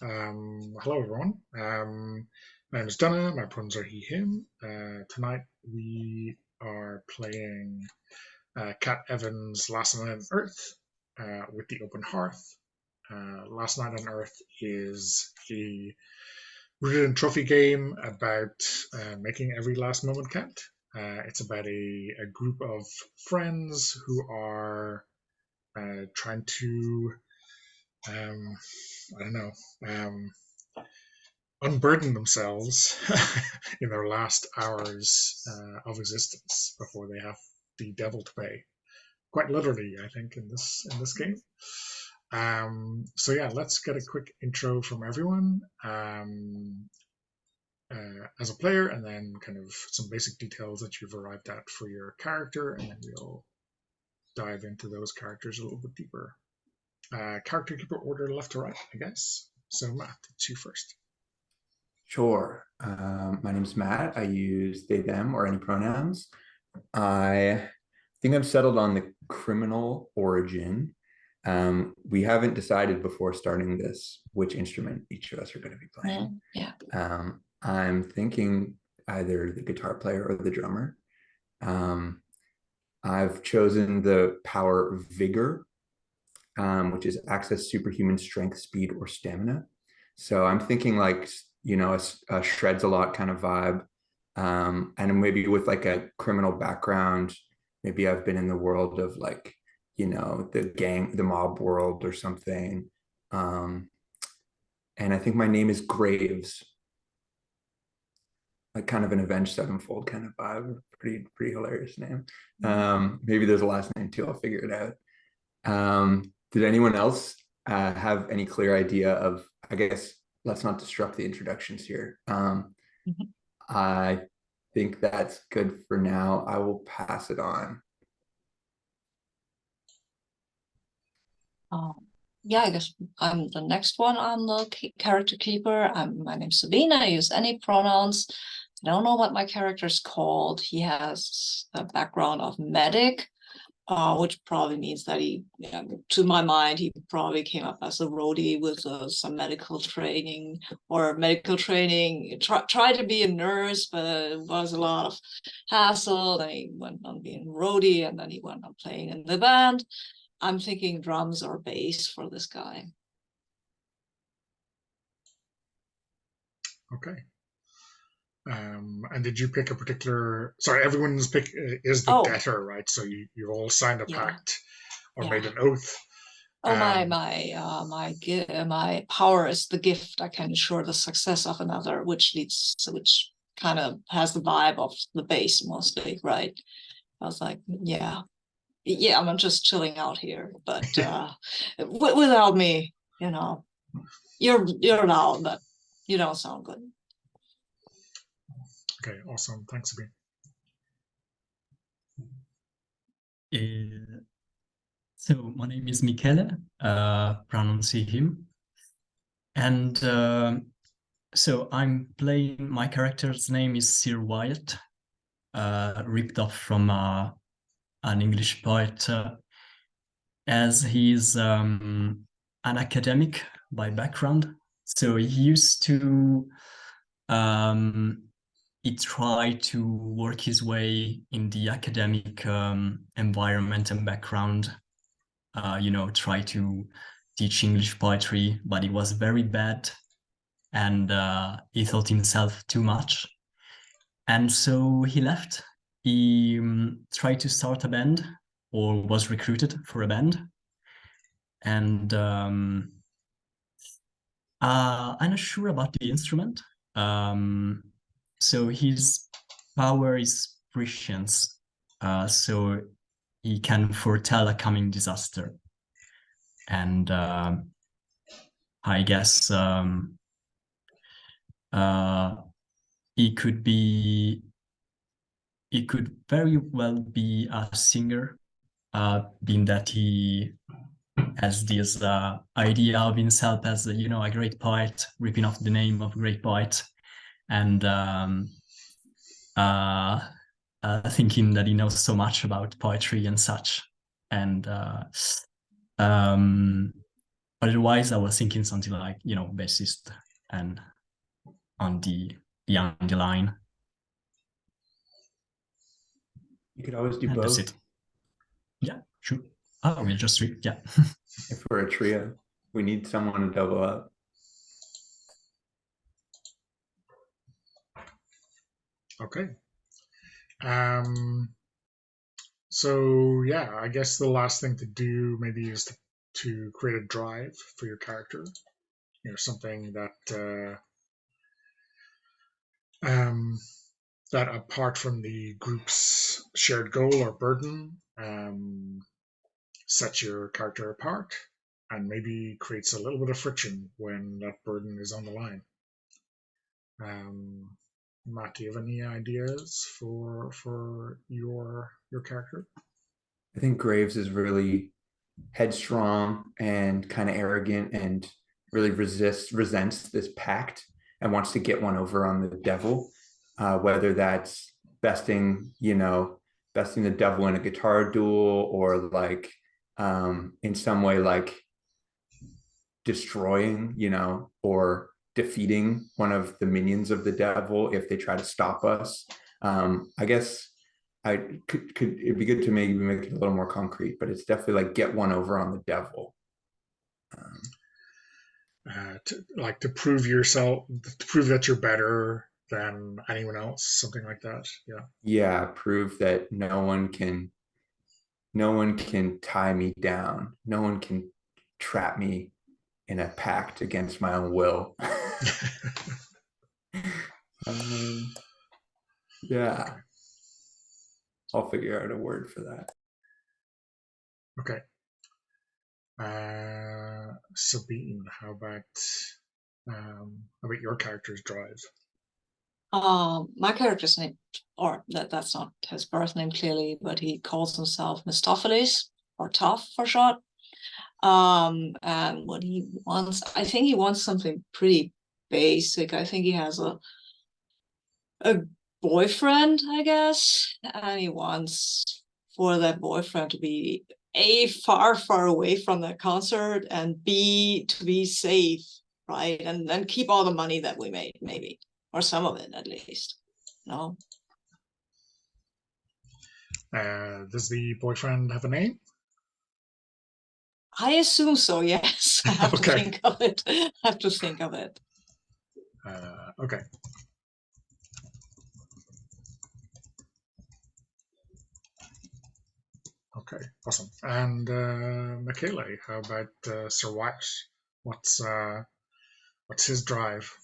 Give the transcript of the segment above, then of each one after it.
Hello, everyone. My name is Donna. My pronouns are he, him. Tonight we are playing Cat Evans' Last Night on Earth with the Open Hearth. Last Night on Earth is a written trophy game about making every last moment count. It's about a group of friends who are trying to, I don't know, unburden themselves in their last hours of existence before they have the devil to pay. Quite literally, I think, in this game. So yeah, let's get a quick intro from everyone as a player, and then kind of some basic details that you've arrived at for your character, and then we'll dive into those characters a little bit deeper. Character keeper order left to right, I guess. So Matt, it's you first. Sure. My name's Matt. I use they, them, or any pronouns. I think I've settled on the criminal origin. We haven't decided before starting this which instrument each of us are going to be playing. Yeah. I'm thinking either the guitar player or the drummer. I've chosen the power vigor, which is access superhuman strength, speed, or stamina. So I'm thinking like, a shreds a lot kind of vibe. And maybe with like a criminal background, maybe I've been in the world of like, the mob world or something. And I think my name is Graves, like kind of an Avenged Sevenfold kind of vibe. Pretty hilarious name. Maybe there's a last name too. I'll figure it out. Did anyone else have any clear idea of, I guess, let's not disrupt the introductions here. I think that's good for now. I will pass it on. Yeah, I guess I'm the next one on the character keeper. My name's Sabine. I use any pronouns. I don't know what my character's called. He has a background of medic, which probably means that to my mind, he probably came up as a roadie with some medical training. Tried to be a nurse, but it was a lot of hassle. Then he went on being roadie, and then he went on playing in the band. I'm thinking drums or bass for this guy. Okay. And did you pick a particular? Sorry, everyone's pick is the debtor, right? So you all signed a pact or made an oath. My power is the gift. I can ensure the success of another, which kind of has the vibe of the bass mostly, right? I was like, yeah, I'm just chilling out here, but without me, you're loud, but you don't sound good. Okay, awesome. Thanks, Sabine. So my name is Michele, pronouns he, him. And so I'm playing, my character's name is Sir Wyatt, ripped off from an English poet, as he's an academic by background. So he used to he tried to work his way in the academic environment and background, try to teach English poetry, but he was very bad, and he thought himself too much. And so he left. He tried to start a band, or was recruited for a band. And I'm not sure about the instrument. So his power is prescience, so he can foretell a coming disaster. And I guess he could very well be a singer, being that he has this idea of himself as a great poet, ripping off the name of a great poet, and thinking that he knows so much about poetry and such. And But otherwise, I was thinking something like, you know, bassist and on the line. You could always do And that's both. it. Yeah, sure. Oh, we'll just read. Yeah. If we're a trio, we need someone to double up. Okay. So yeah, I guess the last thing to do maybe is to create a drive for your character. You know, something that that apart from the group's shared goal or burden, sets your character apart and maybe creates a little bit of friction when that burden is on the line. Matt, do you have any ideas for your character? I think Graves is really headstrong and kind of arrogant and really resents this pact and wants to get one over on the devil, whether that's besting the devil in a guitar duel, or like in some way like destroying, or defeating one of the minions of the devil if they try to stop us. I guess I could it'd be good to maybe make it a little more concrete, but it's definitely like get one over on the devil. To prove yourself, to prove that you're better than anyone else, something like that. Yeah, prove that no one can tie me down. No one can trap me in a pact against my own will. Yeah. Okay. I'll figure out a word for that. Okay. Sabine, how about your character's drive? My character's name, or that's not his birth name clearly, but he calls himself Mistopheles, or Tough for short. And what he wants, I think he wants something pretty basic. I think he has a boyfriend, I guess, and he wants for that boyfriend to be A, far, far away from that concert, and B, to be safe, right? And then keep all the money that we made, maybe, or some of it at least. No. Does the boyfriend have a name? I assume so, yes. I have to think of it. Okay. Okay, awesome. And Michele, how about Sir White? What's his drive?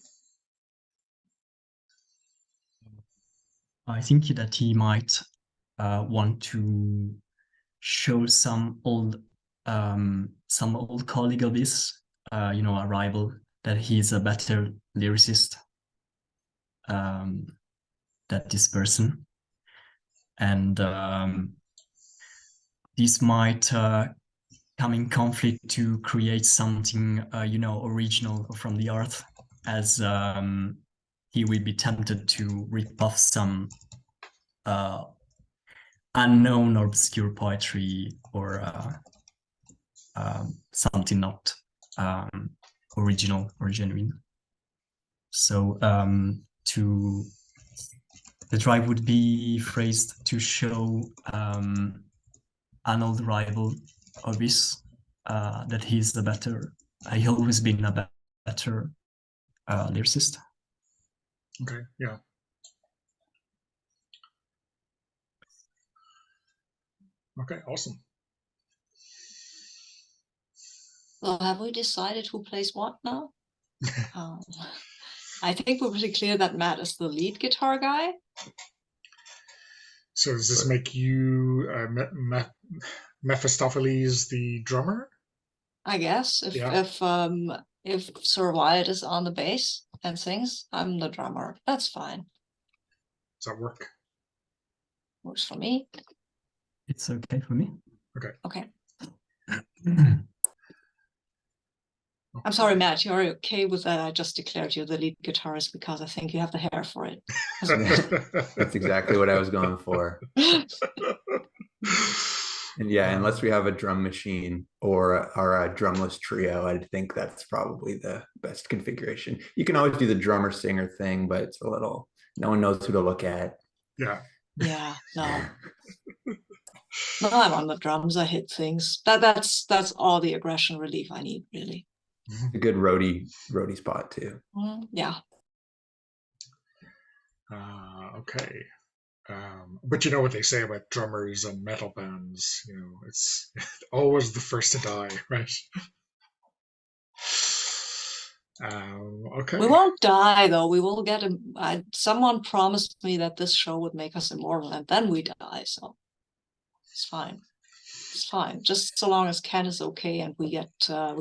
I think that he might want to show some old colleague of his, a rival, that he's a better lyricist than this person, and this might come in conflict to create something original from the art, as he will be tempted to rip off some unknown or obscure poetry, or something not original or genuine. So the drive would be phrased to show an old rival of his, that he's the better. He always been a better lyricist. Okay, yeah. Okay, awesome. Well, have we decided who plays what now? I think we're pretty clear that Matt is the lead guitar guy. So does this make you Mephistopheles the drummer? I guess if Sir Wyatt is on the bass and sings, I'm the drummer. That's fine. Does that work? Works for me. It's okay for me. Okay. I'm sorry, Matt, you're okay with that? I just declared you the lead guitarist because I think you have the hair for it. That's exactly what I was going for. And yeah, unless we have a drum machine or a drumless trio, I think that's probably the best configuration. You can always do the drummer singer thing, but it's a little, no one knows who to look at. Yeah. Yeah, no. No, I'm on the drums. I hit things. That's all the aggression relief I need, really. A good roadie spot too. Yeah. Okay. But you know what they say about drummers and metal bands, it's always the first to die, right? Okay. We won't die though. We will get someone promised me that this show would make us immortal, and then we die. So it's fine. It's fine. Just so long as Ken is okay, and we get to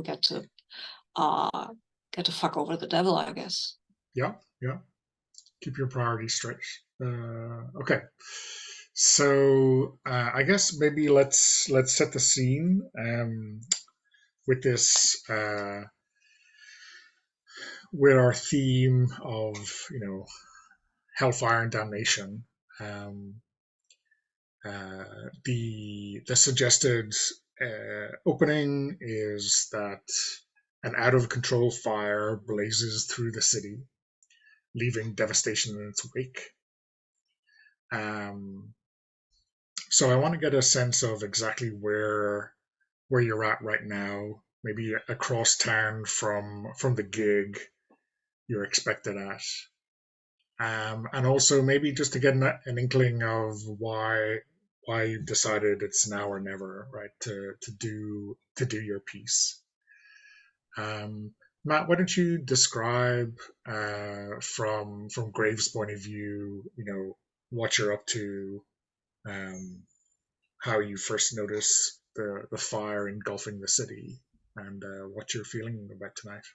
fuck over the devil, I guess. Yeah. Keep your priorities straight. Okay. So I guess maybe let's set the scene with this with our theme of hellfire and damnation. The suggested opening is that an out of control fire blazes through the city, leaving devastation in its wake. So I want to get a sense of exactly where you're at right now, maybe across town from the gig you're expected at, and also maybe just to get an inkling of why you've decided it's now or never, right? To do your piece. Matt, why don't you describe from Graves' point of view, what you're up to, how you first notice the fire engulfing the city, and what you're feeling about tonight.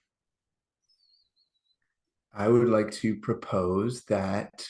I would like to propose that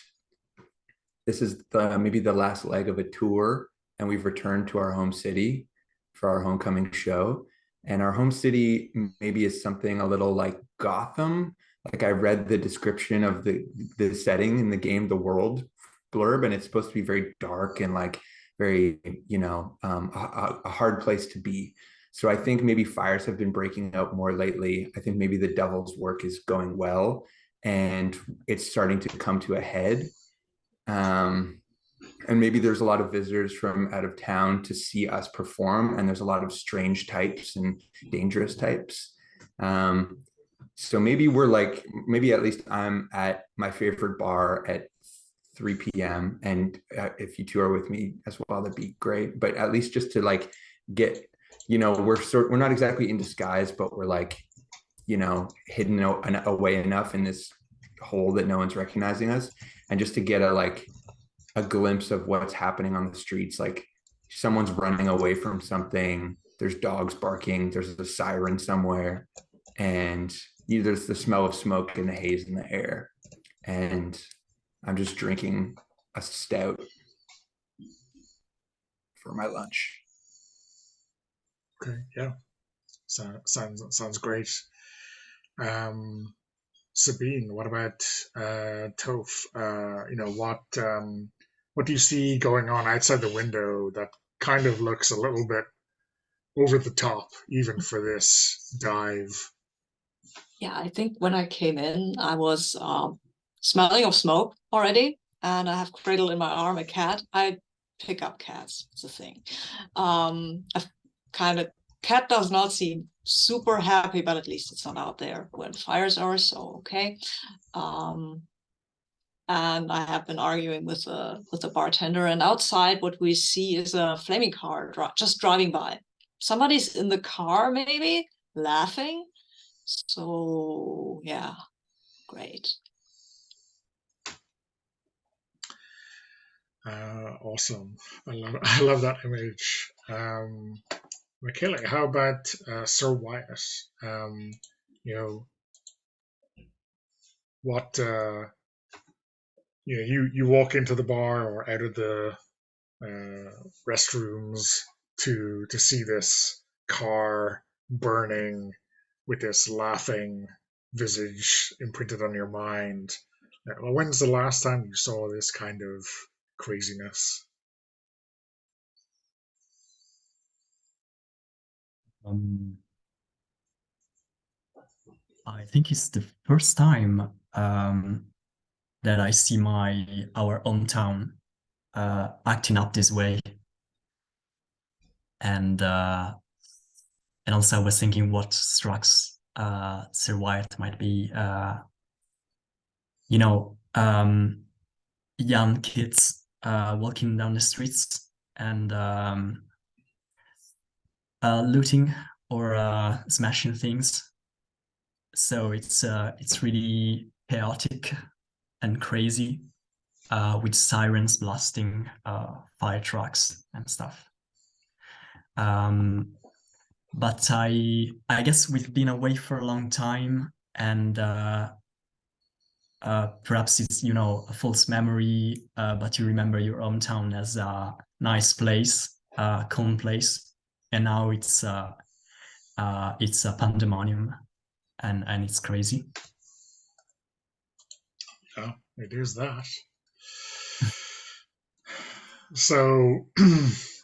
this is maybe the last leg of a tour, and we've returned to our home city for our homecoming show. And our home city maybe is something a little like Gotham. Like I read the description of the setting in the game, the world blurb, and it's supposed to be very dark and like very, a hard place to be. So I think maybe fires have been breaking out more lately. I think maybe the devil's work is going well, and it's starting to come to a head. And maybe there's a lot of visitors from out of town to see us perform, and there's a lot of strange types and dangerous types. So maybe maybe at least I'm at my favorite bar at 3 p.m. And if you two are with me as well, that'd be great. But at least just to like get, we're not exactly in disguise, but we're like, hidden away enough in this hole that no one's recognizing us, and just to get a glimpse of what's happening on the streets. Like someone's running away from something, there's dogs barking, there's a siren somewhere, and there's the smell of smoke and the haze in the air. And I'm just drinking a stout for my lunch. Okay, yeah. Sounds great. Sabine, what about Toph? What do you see going on outside the window that kind of looks a little bit over the top, even for this dive? Yeah, I think when I came in, I was smelling of smoke already, and I have cradled in my arm a cat. I pick up cats. It's a thing. Cat does not seem super happy, but at least it's not out there when fires are, so okay. And I have been arguing with the bartender, and outside what we see is a flaming car just driving by. Somebody's in the car, maybe laughing. So yeah, great. Awesome. I love that image. Michaela, how about Sir Wyatt? What you walk into the bar or out of the restrooms to see this car burning with this laughing visage imprinted on your mind. When's the last time you saw this kind of craziness? I think it's the first time that I see our hometown acting up this way, and also I was thinking what strikes Sir Wyatt might be, young kids walking down the streets and looting or smashing things. So it's really chaotic and crazy, with sirens blasting, fire trucks and stuff. But I guess we've been away for a long time, and perhaps it's a false memory, but you remember your hometown as a nice place, a calm place, and now it's a pandemonium, and it's crazy. Yeah, it is that. So,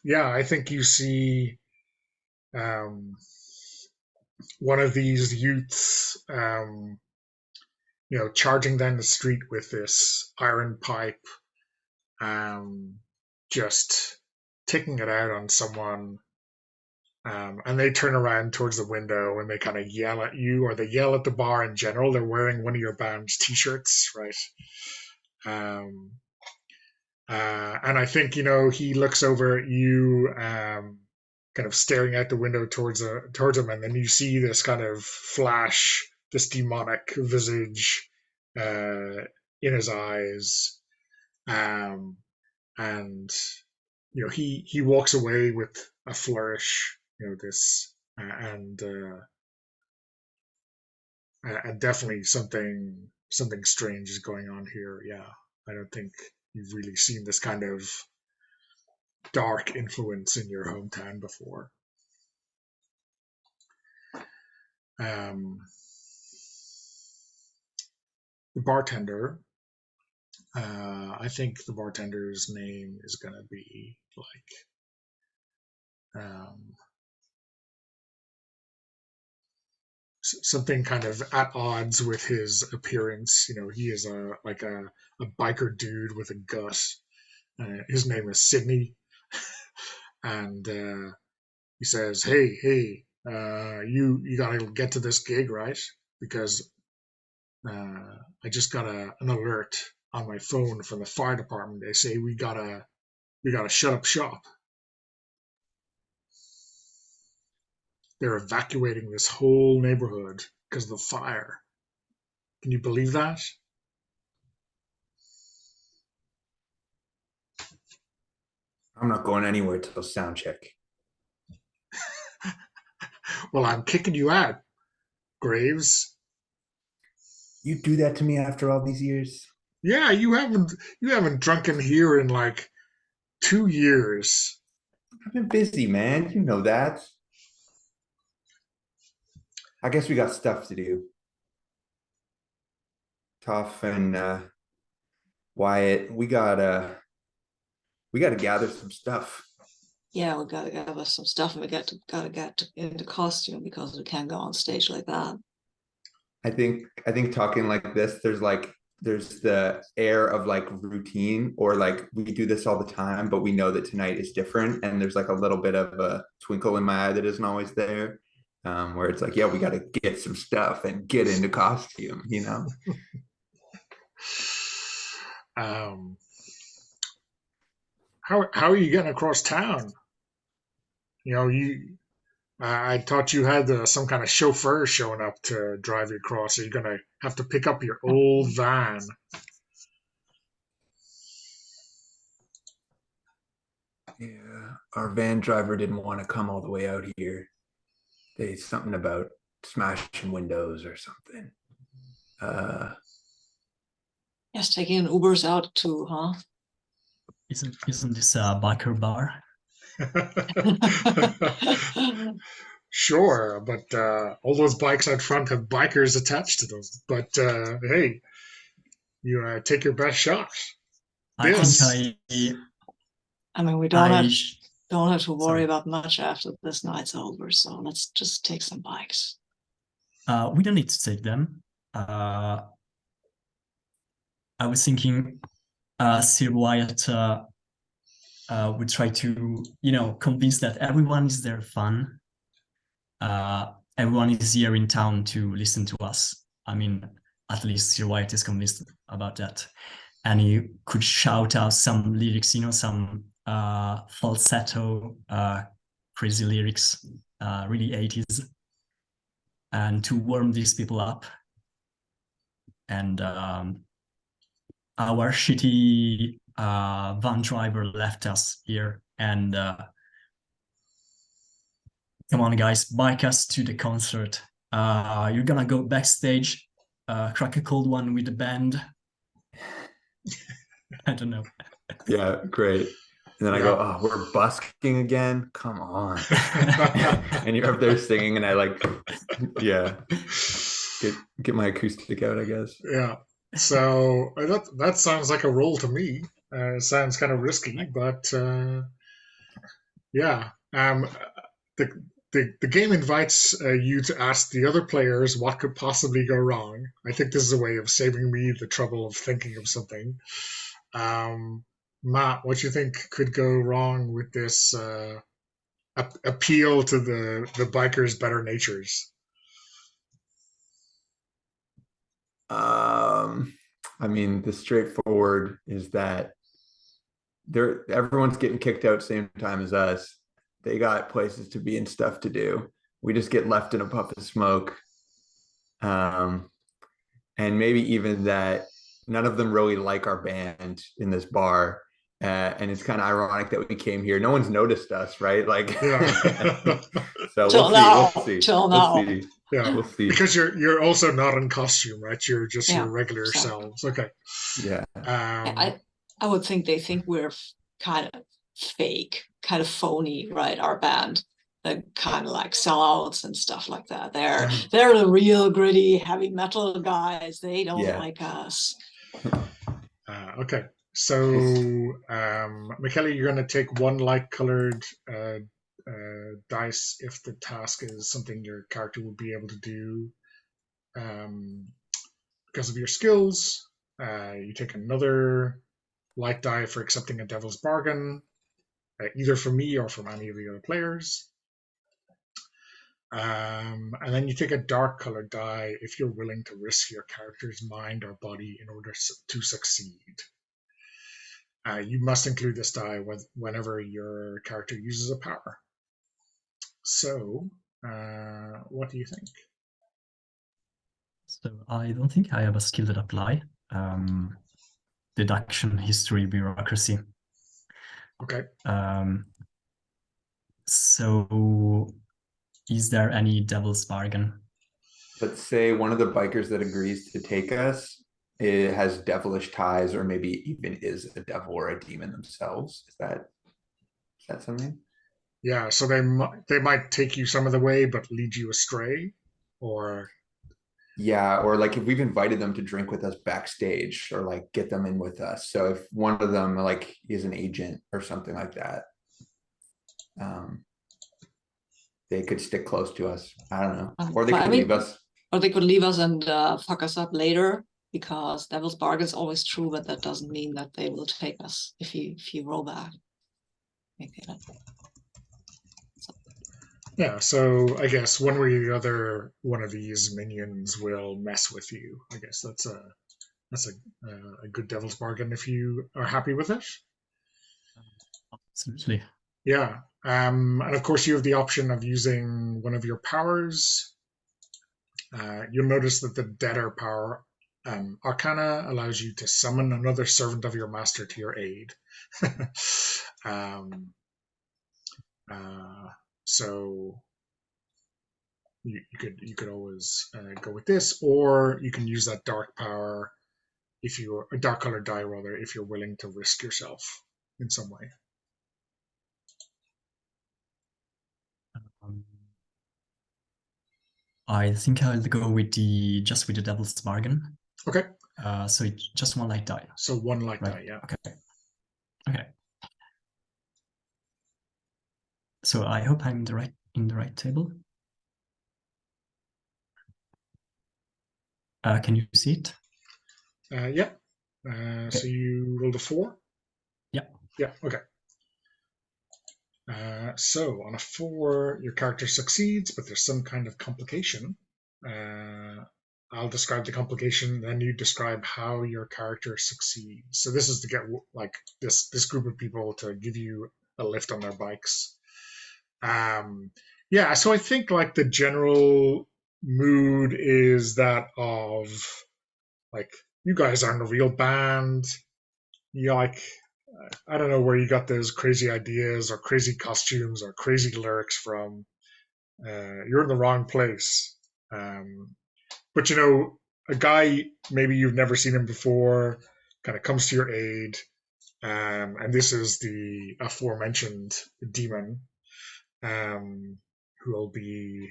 yeah, I think you see one of these youths, charging down the street with this iron pipe, just taking it out on someone. And they turn around towards the window and they kind of yell at you, or they yell at the bar in general. They're wearing one of your band's t-shirts, right? And I think, he looks over at you, kind of staring out the window towards him, and then you see this kind of flash, this demonic visage in his eyes, and he walks away with a flourish, this, and definitely something strange is going on here. Yeah, I don't think you've really seen this kind of dark influence in your hometown before. The bartender, I think the bartender's name is going to be like something kind of at odds with his appearance. He is a biker dude with a gut. His name is Sydney, and he says, "Hey, you gotta get to this gig, right? Because I just got an alert on my phone from the fire department. They say we gotta shut up shop. They're evacuating this whole neighborhood because of the fire. Can you believe that?" I'm not going anywhere till sound check. Well, I'm kicking you out, Graves. You do that to me after all these years? Yeah, you haven't drunken here in like 2 years. I've been busy, man. You know that. I guess we got stuff to do. Tough and Wyatt, we gotta gather some stuff. Yeah, we gotta gather some stuff, and we gotta get into costume because we can't go on stage like that. I think talking like this, there's the air of like routine, or like we do this all the time, but we know that tonight is different, and there's like a little bit of a twinkle in my eye that isn't always there, where it's like, yeah, we got to get some stuff and get into costume, How are you getting across town? I thought you had some kind of chauffeur showing up to drive you across. Are you gonna have to pick up your old van? Yeah, our van driver didn't want to come all the way out here. There's something about smashing windows or something. Yes, taking Ubers out too, huh? Isn't this a biker bar? Sure, but all those bikes out front have bikers attached to them. But hey, you take your best shot. I This. think I mean, we don't have. don't have to worry Sorry. about much after this night's over. So let's just take some bikes. We don't need to take them. I was thinking Sir Wyatt would try to, convince that everyone is there fun. Everyone is here in town to listen to us. I mean, at least Sir Wyatt is convinced about that. And he could shout out some lyrics, some falsetto, crazy lyrics, really 80s, and to warm these people up. And our shitty van driver left us here, and come on, guys, bike us to the concert. You're gonna go backstage, crack a cold one with the band. I don't know. Yeah, great. And then I go, oh, we're busking again? Come on. And you're up there singing, and I get my acoustic out, I guess. Yeah. So that sounds like a role to me. It sounds kind of risky, but yeah. The game invites you to ask the other players what could possibly go wrong. I think this is a way of saving me the trouble of thinking of something. Matt, what do you think could go wrong with this appeal to the bikers' better natures? I mean, the straightforward is that everyone's getting kicked out same time as us. They got places to be and stuff to do. We just get left in a puff of smoke. And maybe even that none of them really like our band in this bar. And it's kind of ironic that we came here. No one's noticed us, right? Like, Yeah. So Till we'll see. Yeah, we'll see. Because you're also not in costume, right? You're just your regular exactly. selves. Okay. Yeah. I would think they think we're kind of fake, kind of phony, right? Our band, they're kind of like sellouts and stuff like that. They're the real gritty heavy metal guys. They don't like us. Okay. So, Michele, you're going to take one light-colored dice if the task is something your character would be able to do because of your skills. You take another light die for accepting a devil's bargain, either from me or from any of the other players. And then you take a dark-colored die if you're willing to risk your character's mind or body in order to succeed. You must include this die whenever your character uses a power. So, what do you think? So I don't think I have a skill that apply. Deduction, history, bureaucracy. Okay. So is there any devil's bargain? Let's say one of the bikers that agrees to take us, it has devilish ties, or maybe even is a devil or a demon themselves. Is that something? Yeah, so they might take you some of the way, but lead you astray, or yeah, or like if we've invited them to drink with us backstage, or like get them in with us. So if one of them like is an agent or something like that, they could stick close to us. I don't know, or they could leave us. Or they could leave us and fuck us up later, because devil's bargain is always true, but that doesn't mean that they will take us if you roll back. Okay. Yeah, so I guess one way or the other, one of these minions will mess with you. I guess that's a good devil's bargain if you are happy with it. Absolutely. Yeah, and of course you have the option of using one of your powers. You'll notice that the debtor power, Arcana, allows you to summon another servant of your master to your aid. So you could always go with this, or you can use that dark power if you're a dark colored die rather, if you're willing to risk yourself in some way. I think I'll go with the devil's bargain. Okay. So it's just one light die. So one light die, yeah. Okay. So I hope I'm in the right table. Can you see it? Yeah. So you rolled a 4? Yeah. Yeah, okay. So on a 4, your character succeeds, but there's some kind of complication. I'll describe the complication, then you describe how your character succeeds. So this is to get like this group of people to give you a lift on their bikes. Yeah, so I think like the general mood is that of like you guys aren't a real band. You like I don't know where you got those crazy ideas or crazy costumes or crazy lyrics from. You're in the wrong place. But you know, a guy maybe you've never seen him before kind of comes to your aid, and this is the aforementioned demon, who will be,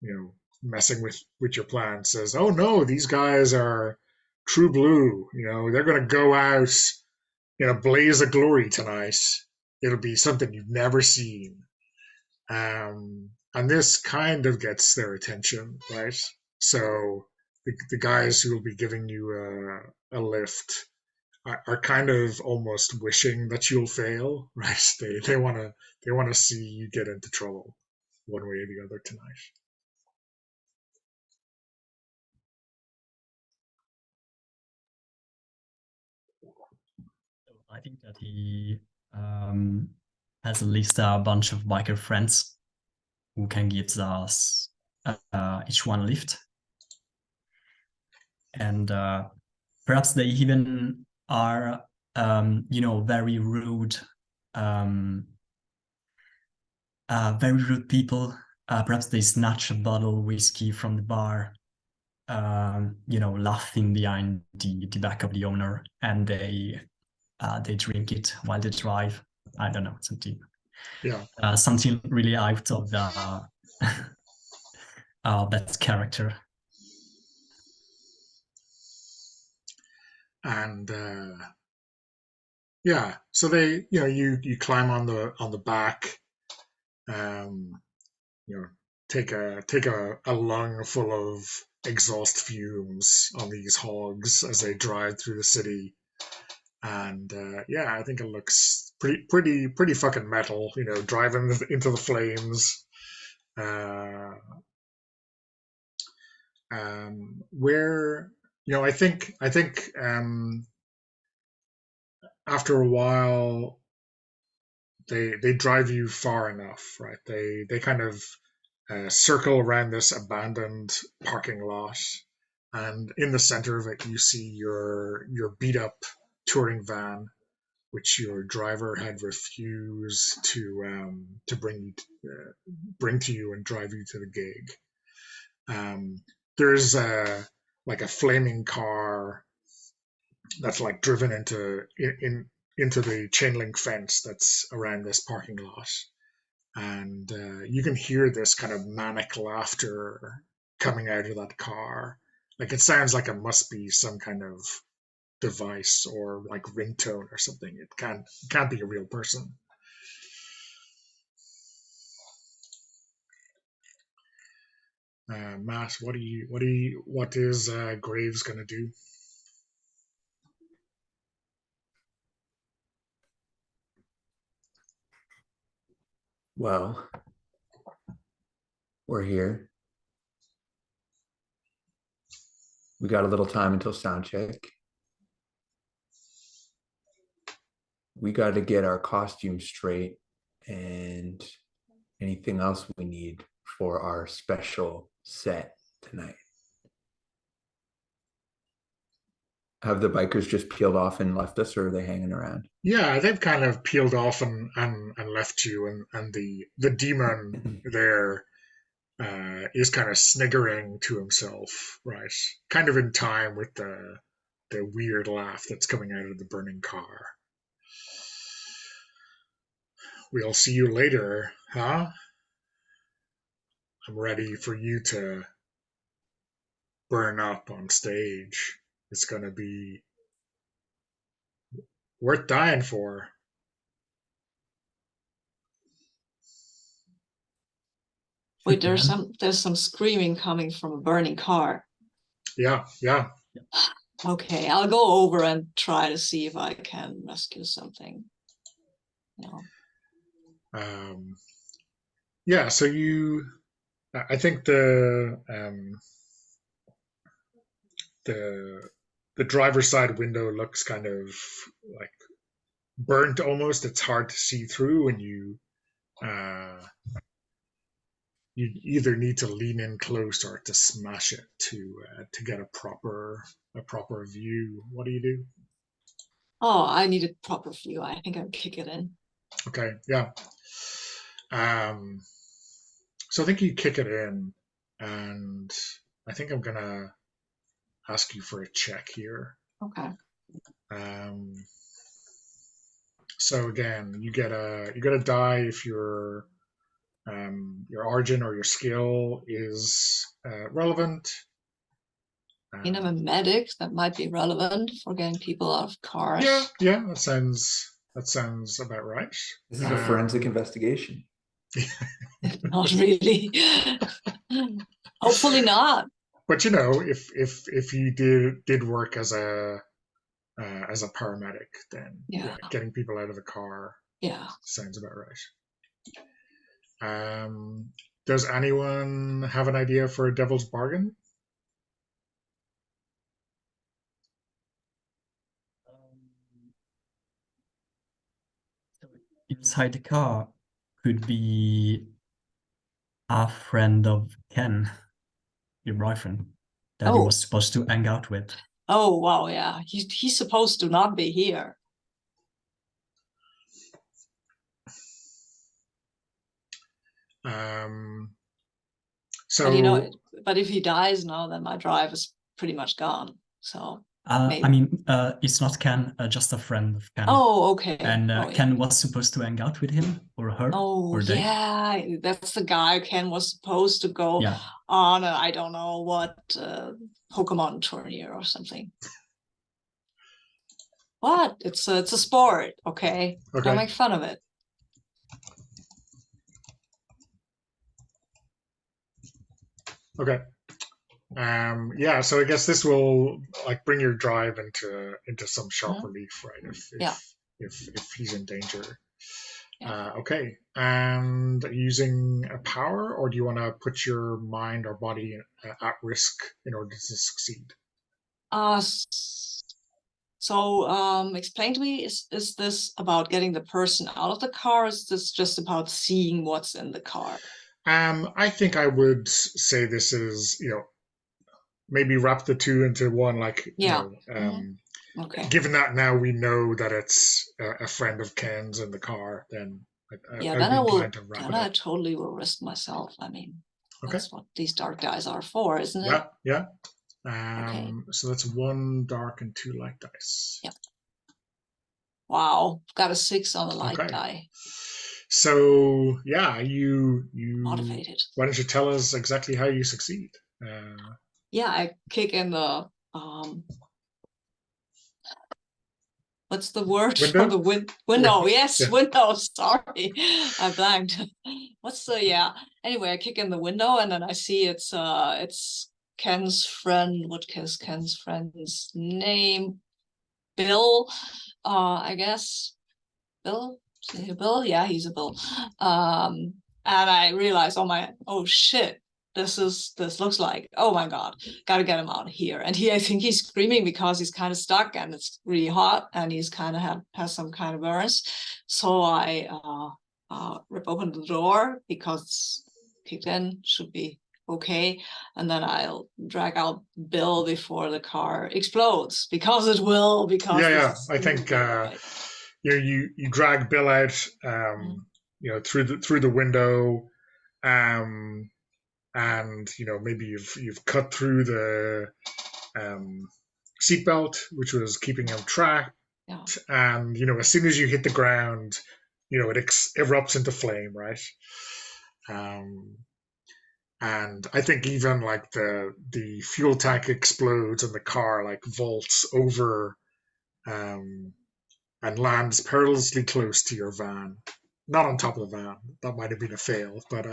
you know, messing with your plan. Says, "Oh no, these guys are true blue. You know, they're going to go out in a blaze of glory tonight. It'll be something you've never seen." And this kind of gets their attention, right? So the guys who will be giving you a lift are kind of almost wishing that you'll fail, right? They want to see you get into trouble one way or the other tonight. I think that he has at least a bunch of biker friends who can give us each one a lift. And perhaps they even are, very rude, very rude people. Perhaps they snatch a bottle of whiskey from the bar, laughing behind the back of the owner, and they drink it while they drive. I don't know, something really out of the that character. And yeah, so they, you know, you climb on the back, you know, take a lung full of exhaust fumes on these hogs as they drive through the city. And yeah, I think it looks pretty fucking metal, you know, driving into the flames. Uh, where you know, I think after a while they drive you far enough, right? They kind of circle around this abandoned parking lot, and in the center of it, you see your beat up touring van, which your driver had refused to bring to you and drive you to the gig. There's like a flaming car that's like driven into the chain link fence that's around this parking lot, and you can hear this kind of manic laughter coming out of that car. Like it sounds like it must be some kind of device or like ringtone or something. It can't be a real person. Matt, what is Graves gonna do? Well, we're here. We got a little time until sound check. We got to get our costumes straight and anything else we need for our special set tonight. Have the bikers just peeled off and left us, or are they hanging around? Yeah, they've kind of peeled off and left you, and the demon there is kind of sniggering to himself, right? Kind of in time with the weird laugh that's coming out of the burning car. We'll see you later, huh? I'm ready for you to burn up on stage. It's gonna be worth dying for. Wait, can. there's some screaming coming from a burning car. Yeah, yeah. Okay, I'll go over and try to see if I can rescue something. No. Yeah, so I think the driver's side window looks kind of like burnt almost. It's hard to see through, and you either need to lean in close or to smash it to get a proper view. What do you do? Oh, I need a proper view. I think I'll kick it in. Okay, yeah. So I think you kick it in, and I think I'm gonna ask you for a check here. Okay. So again, you get a die if your origin or your skill is relevant. I'm a medic. That might be relevant for getting people out of cars. Yeah, that sounds about right. This is a forensic investigation. Not really. Hopefully not. But you know, if you did work as a paramedic, then yeah, getting people out of the car sounds about right. Does anyone have an idea for a devil's bargain? Inside the car could be a friend of Ken, your boyfriend, that you were supposed to hang out with. Oh wow, yeah. He's supposed to not be here. So but you know, but if he dies now, then my drive is pretty much gone. So I mean, it's not Ken, just a friend of Ken. Oh, okay. And Ken was supposed to hang out with him or her. Oh, or yeah, that's the guy Ken was supposed to go on. I don't know what Pokemon tournament or something. What? It's a sport. Okay. Don't make fun of it. Okay. Yeah, so I guess this will like bring your drive into some sharp relief, right? If he's in danger. Okay. And using a power, or do you want to put your mind or body at risk in order to succeed? So explain to me, is this about getting the person out of the car, or is this just about seeing what's in the car? I think I would say this is, maybe wrap the two into one, like, Okay. Given that now we know that it's a friend of Ken's in the car, then I totally will risk myself. I mean, that's what these dark dice are for, isn't it? Yeah. So that's 1 dark and 2 light dice. Yeah. Wow, got a 6 on the light die. So yeah, you motivated. Why don't you tell us exactly how you succeed? I kick in the what's the word for the window? Yes, window. Sorry, I blanked. What's the Anyway, I kick in the window and then I see it's Ken's friend. What is Ken's friend's name? Bill. I guess Bill. Bill. Yeah, he's a Bill. And I realize, oh shit. This looks like, oh my god, gotta get him out of here. And I think he's screaming because he's kind of stuck and it's really hot and he's kind of has some kind of burns. So I rip open the door because it's kicked in, should be okay. And then I'll drag out Bill before the car explodes, because it will. Because I think you drag Bill out through the window. And maybe you've cut through the seatbelt, which was keeping him trapped. And as soon as you hit the ground, it erupts into flame, right? And I think even like the fuel tank explodes and the car like vaults over and lands perilously close to your van. not on top of the van. That might have been a fail, but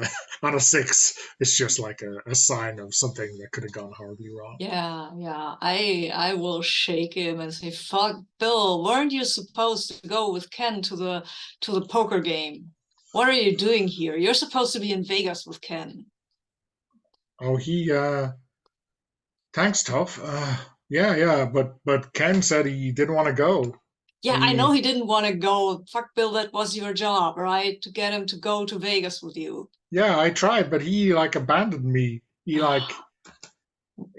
on a 6, it's just like a sign of something that could have gone horribly wrong. Yeah, yeah. I will shake him and say, "Fuck, Bill, weren't you supposed to go with Ken to the poker game? What are you doing here? You're supposed to be in Vegas with Ken." Oh, thanks, Tough. Yeah, but Ken said he didn't want to go. Yeah, I know he didn't want to go. Fuck, Bill, that was your job, right? To get him to go to Vegas with you. Yeah, I tried, but he like abandoned me. He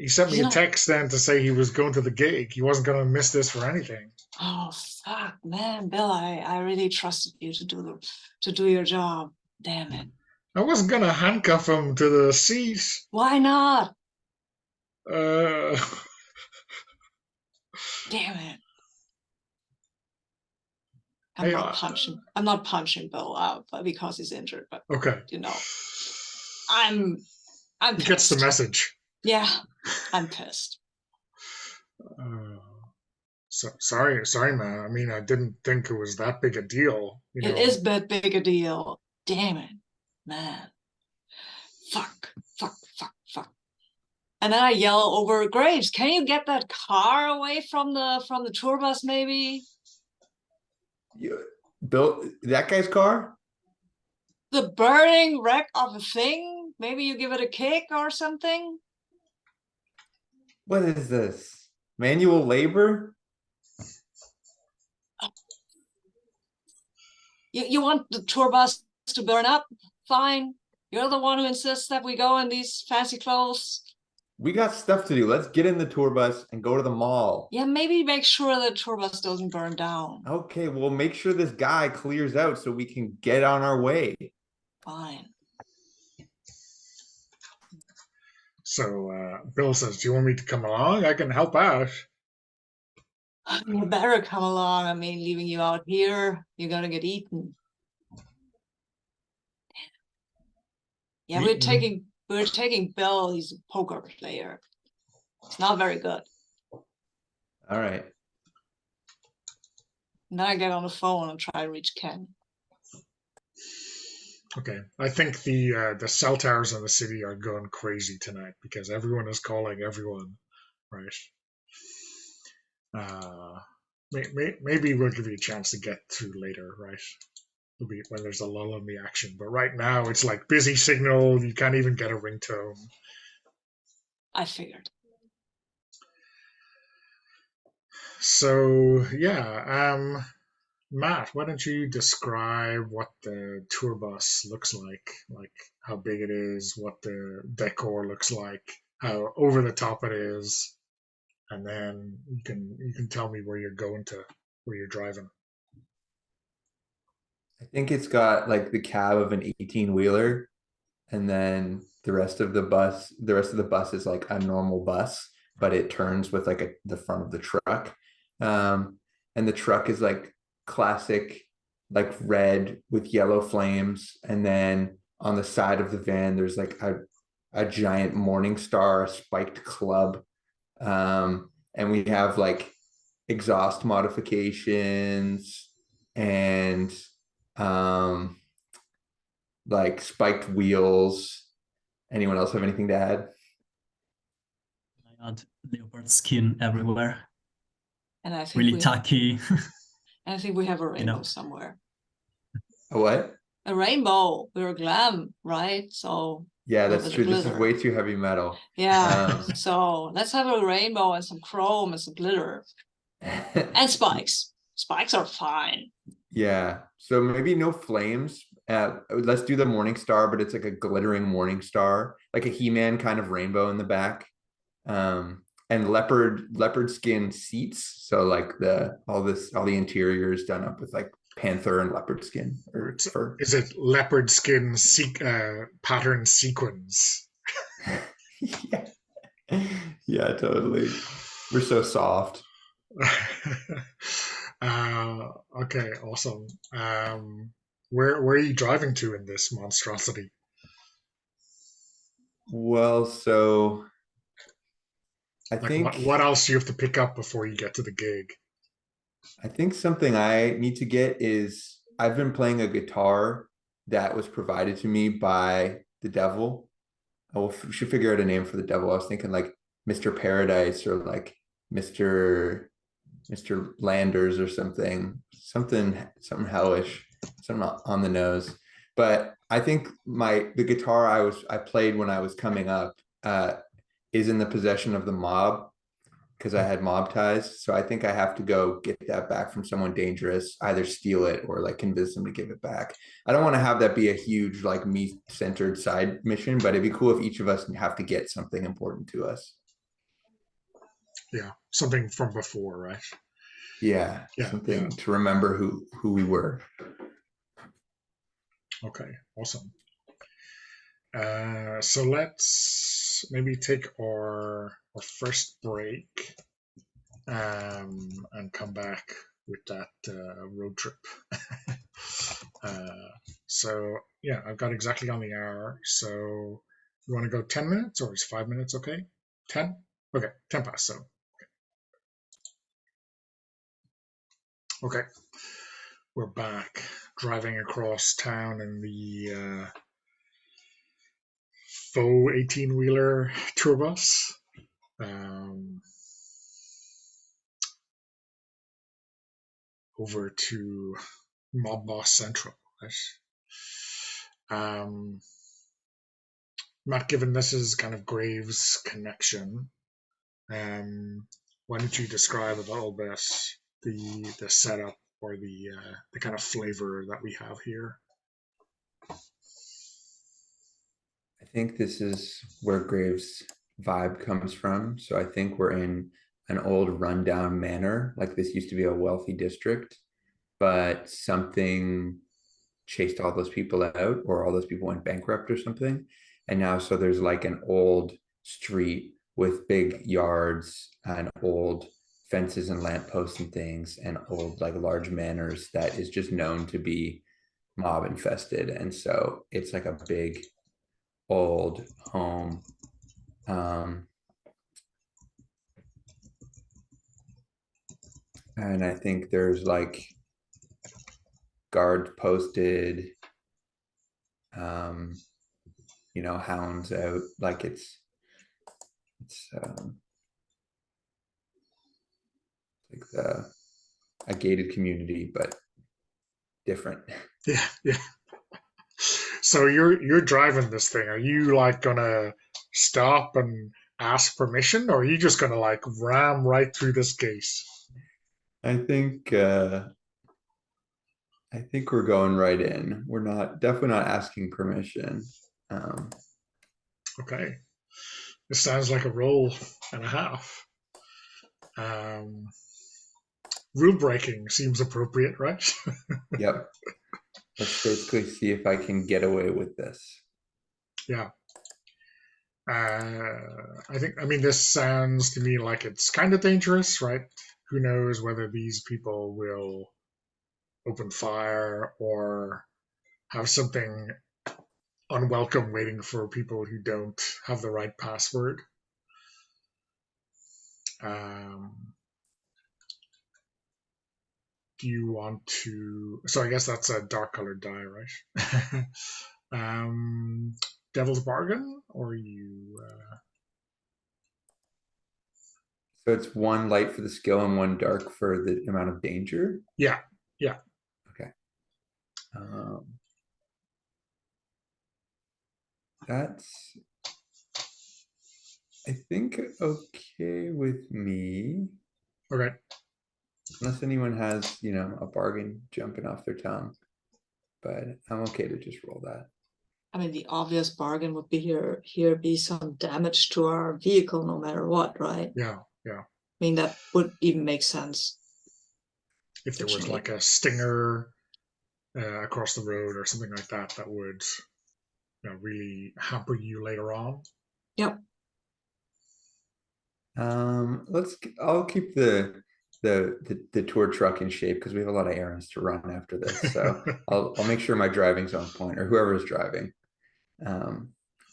sent me a text then to say he was going to the gig. He wasn't going to miss this for anything. Oh fuck, man, Bill, I really trusted you to do your job. Damn it. I wasn't going to handcuff him to the seat. Why not? Uh, Damn it. I'm not punching Bill out because he's injured, but okay. you know, I'm he pissed. gets the message. Yeah, I'm pissed. Sorry, man. I mean, I didn't think it was that big a deal. It is that big a deal. Damn it, man. Fuck. And then I yell over Graves, "Can you get that car away from the tour bus, maybe?" Bill, that guy's car? The burning wreck of a thing? Maybe you give it a kick or something? What is this? Manual labor? You want the tour bus to burn up? Fine. You're the one who insists that we go in these fancy clothes. We got stuff to do. Let's get in the tour bus and go to the mall. Yeah, maybe make sure the tour bus doesn't burn down. Okay, well, make sure this guy clears out so we can get on our way. Fine. So Bill says, "Do you want me to come along? I can help out." You better come along. I mean, leaving you out here, you're gonna get eaten. Yeah, we're taking Bill. He's a poker player. It's not very good. All right. Now I get on the phone and try to reach Ken. Okay, I think the cell towers in the city are going crazy tonight because everyone is calling everyone, right? Maybe we'll give you a chance to get through later, right? It'll be when there's a lull in the action. But right now, it's like busy signal. You can't even get a ringtone. I figured. So yeah, Matt, why don't you describe what the tour bus looks like how big it is, what the decor looks like, how over the top it is, and then you can tell me where you're going to, where you're driving. I think it's got like the cab of an 18-wheeler, and then the rest of the bus is like a normal bus, but it turns with like the front of the truck. And the truck is like classic, like red with yellow flames. And then on the side of the van, there's like a giant morning star, a spiked club. And we have like exhaust modifications and like spiked wheels. Anyone else have anything to add? I got leopard skin everywhere. And I think really tacky. And I think we have a rainbow somewhere. A what? A rainbow. We're glam, right? So yeah, that's true. This is way too heavy metal. Yeah. So let's have a rainbow and some chrome and some glitter. And spikes. Spikes are fine. Yeah. So maybe no flames. Let's do the morning star, but it's like a glittering morning star, like a He-Man kind of rainbow in the back. And leopard skin seats. So like all the interior is done up with like panther and leopard skin or fur. Is it leopard skin pattern sequins? Yeah, totally. We're so soft. Okay, awesome. Where are you driving to in this monstrosity? Well, so I think what else do you have to pick up before you get to the gig? I think something I need to get is I've been playing a guitar that was provided to me by the devil. We should figure out a name for the devil. I was thinking like Mr. Paradise or like Mr. Landers or something hellish, something on the nose. But I think the guitar I played when I was coming up is in the possession of the mob because I had mob ties. So I think I have to go get that back from someone dangerous, either steal it or like convince them to give it back. I don't want to have that be a huge like me-centered side mission, but it'd be cool if each of us have to get something important to us. Yeah, something from before, right? Yeah, something to remember who we were. Okay, awesome. So let's maybe take our first break and come back with that road trip. So yeah, I've got exactly on the hour. So you want to go 10 minutes or is 5 minutes okay? 10? Okay, 10 past. So okay, we're back driving across town in the faux 18-wheeler tour bus. Over to Mob Boss Central. Right? Matt, given this is kind of Graves' connection, why don't you describe a little bit the setup or the kind of flavor that we have here? I think this is where Graves' vibe comes from. So I think we're in an old rundown manor. Like this used to be a wealthy district, but something chased all those people out or all those people went bankrupt or something. And now, so there's like an old street with big yards and old fences and lampposts and things and old like large manors that is just known to be mob infested. And so it's like a big old home. And I think there's like guards posted, hounds out. Like it's like a gated community, but different. Yeah. So you're driving this thing. Are you like gonna stop and ask permission, or are you just gonna like ram right through this gate? I think we're going right in. We're definitely not asking permission. Okay. This sounds like a roll and a half. Rule breaking seems appropriate, right? Yep. Let's basically see if I can get away with this. Yeah. I mean, this sounds to me like it's kind of dangerous, right? Who knows whether these people will open fire or have something unwelcome waiting for people who don't have the right password. Do you want to? So I guess that's a dark colored die, right? Devil's bargain, or you? So it's one light for the skill and one dark for the amount of danger. Yeah. Okay. That's, I think, okay with me. Okay. Unless anyone has, a bargain jumping off their tongue. But I'm okay to just roll that. I mean, the obvious bargain would be here be some damage to our vehicle, no matter what, right? Yeah. I mean, that would even make sense. If there was like a stinger across the road or something like that, that would really hamper you later on. Yep. I'll keep the tour truck in shape because we have a lot of errands to run after this. So I'll make sure my driving's on point, or whoever is driving.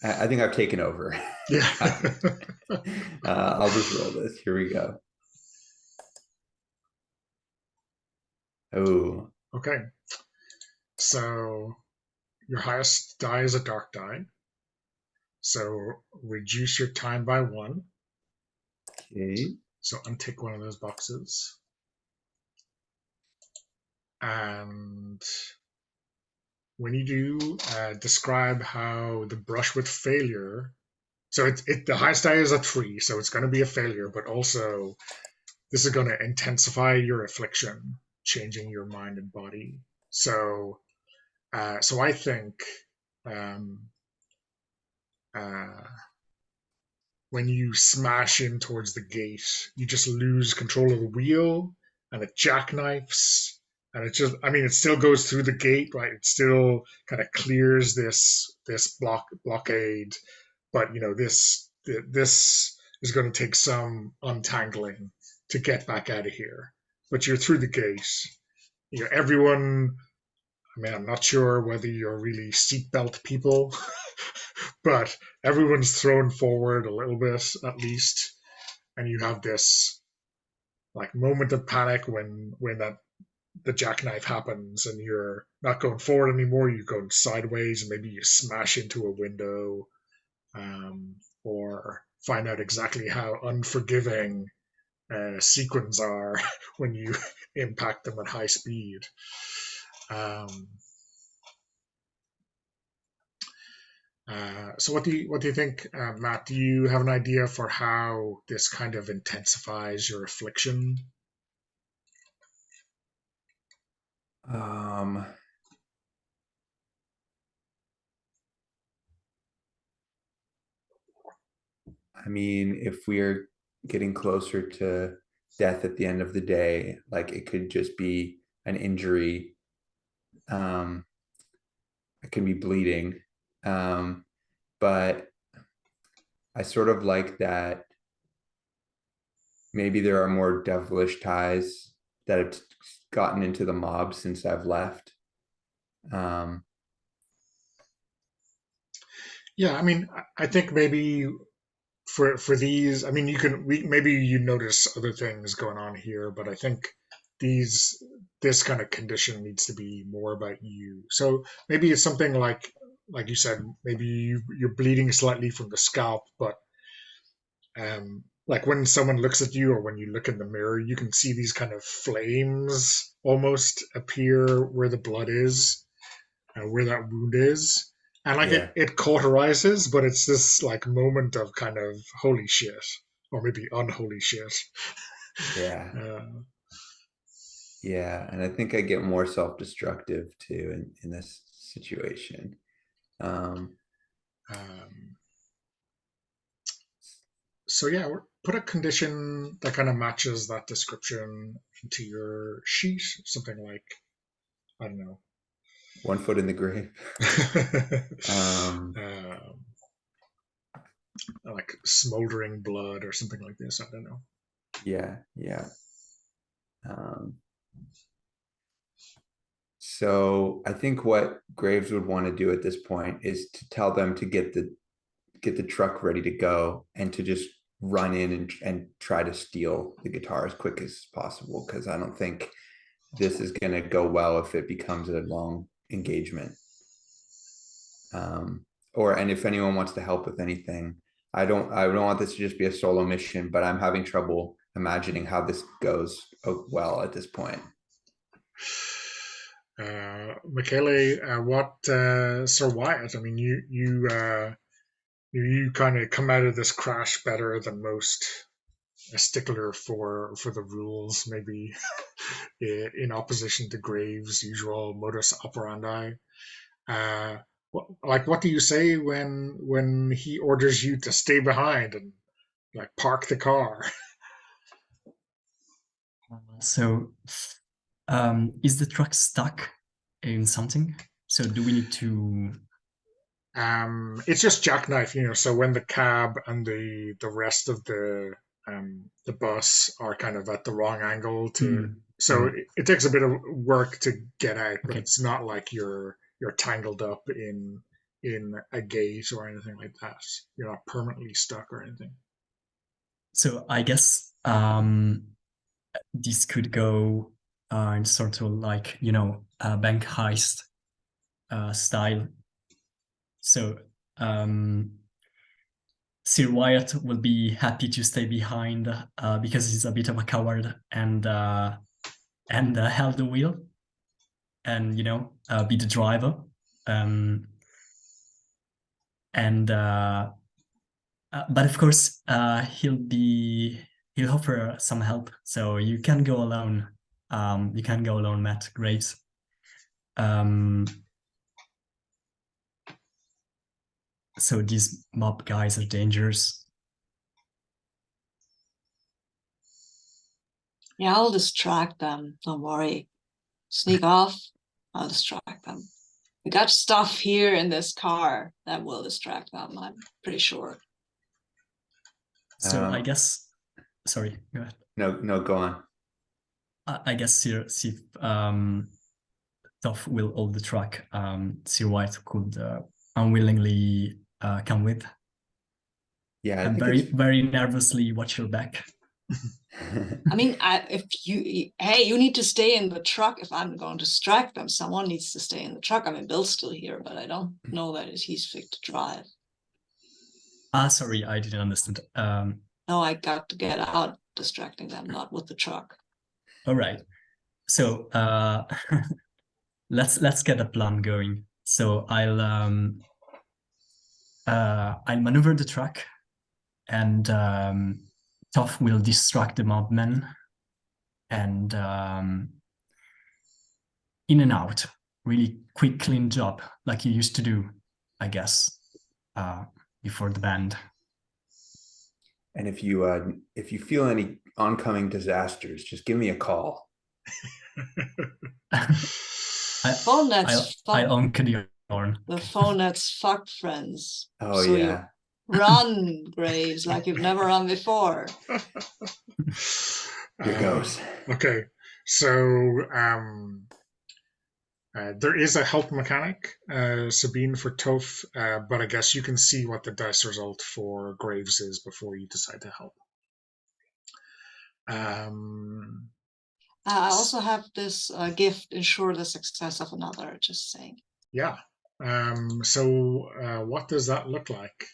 I think I've taken over. Yeah. I'll just roll this. Here we go. Oh. Okay. So your highest die is a dark die. So reduce your time by 1. Okay. So untick one of those boxes. And when you do, describe how the brush with failure. So the highest die is a 3, so it's going to be a failure, but also this is going to intensify your affliction, changing your mind and body. So, so I think um, uh, when you smash in towards the gate, you just lose control of the wheel, and it jackknifes, and it just, I mean, it still goes through the gate, right? It still kind of clears this blockade, but you know this is going to take some untangling to get back out of here. But you're through the gate. You know, everyone. I mean, I'm not sure whether you're really seatbelt people, but everyone's thrown forward a little bit at least, and you have this like moment of panic when that the jackknife happens, and you're not going forward anymore. You're going sideways, and maybe you smash into a window, or find out exactly how unforgiving sequins are when you impact them at high speed. Um, so what do you think, Matt? Do you have an idea for how this kind of intensifies your affliction? Um, I mean, if we're getting closer to death at the end of the day, like it could just be an injury. It can be bleeding. But I sort of like that maybe there are more devilish ties that have gotten into the mob since I've left. Yeah, I mean, I think maybe for these, I mean, maybe you notice other things going on here, but I think these this kind of condition needs to be more about you. So maybe it's something like you said, maybe you're bleeding slightly from the scalp, but like when someone looks at you or when you look in the mirror, you can see these kind of flames almost appear where the blood is, where that wound is. And like Yeah. it cauterizes, but it's this like moment of kind of holy shit, or maybe unholy shit. Yeah. Uh, Yeah. And I think I get more self-destructive too in this situation. Um, um, so yeah, put a condition that kind of matches that description into your sheet. Something like, I don't know. 1 foot in the grave. um, like smoldering blood or something like this. I don't know. Yeah. Yeah. Um, so I think what Graves would want to do at this point is to tell them to get the truck ready to go and to just run in and try to steal the guitar as quick as possible, because I don't think this is going to go well if it becomes a long engagement. And if anyone wants to help with anything, I don't want this to just be a solo mission, but I'm having trouble imagining how this goes well at this point. Michele, Sir Wyatt? I mean, you kind of come out of this crash better than most. A stickler for the rules, maybe in opposition to Graves' usual modus operandi. Uh, what do you say when he orders you to stay behind and like park the car? So, is the truck stuck in something? So do we need to? It's just jackknife, you know. So when the cab and the rest of the bus are kind of at the wrong angle so it takes a bit of work to get out, but Okay. it's not like you're tangled up in a gate or anything like that. You're not permanently stuck or anything. So I guess this could go in sort of like, a bank heist style. So Sir Wyatt will be happy to stay behind because he's a bit of a coward and held the wheel and, you know, be the driver. But of course, he'll offer some help. So you can go alone. You can go alone, Matt Graves. So these mob guys are dangerous. Yeah, I'll distract them. Don't worry. Sneak off. I'll distract them. We got stuff here in this car that will distract them, I'm pretty sure. So I guess, sorry, go ahead. No, go on. I guess Sir Tough will hold the truck. Sir White could unwillingly come with. Yeah, and very nervously watch your back. I mean, you need to stay in the truck. If I'm going to distract them, someone needs to stay in the truck. I mean, Bill's still here, but I don't know that he's fit to drive. Sorry, I didn't understand. No, I got to get out distracting them, not with the truck. All right. So let's get a plan going. So I'll maneuver the truck, and Tough will distract the mobmen, and in and out, really quick, clean job, like you used to do, I guess, before the band. And if you feel any oncoming disasters, just give me a call. Phone that's I'll honk the horn. The phone that's fucked, friends. Oh, so yeah. You run, Graves, like you've never run before. Here goes. Okay, so there is a help mechanic, Sabine, for Toph, but I guess you can see what the dice result for Graves is before you decide to help. I also have this gift, ensure the success of another, just saying. Yeah. So what does that look like?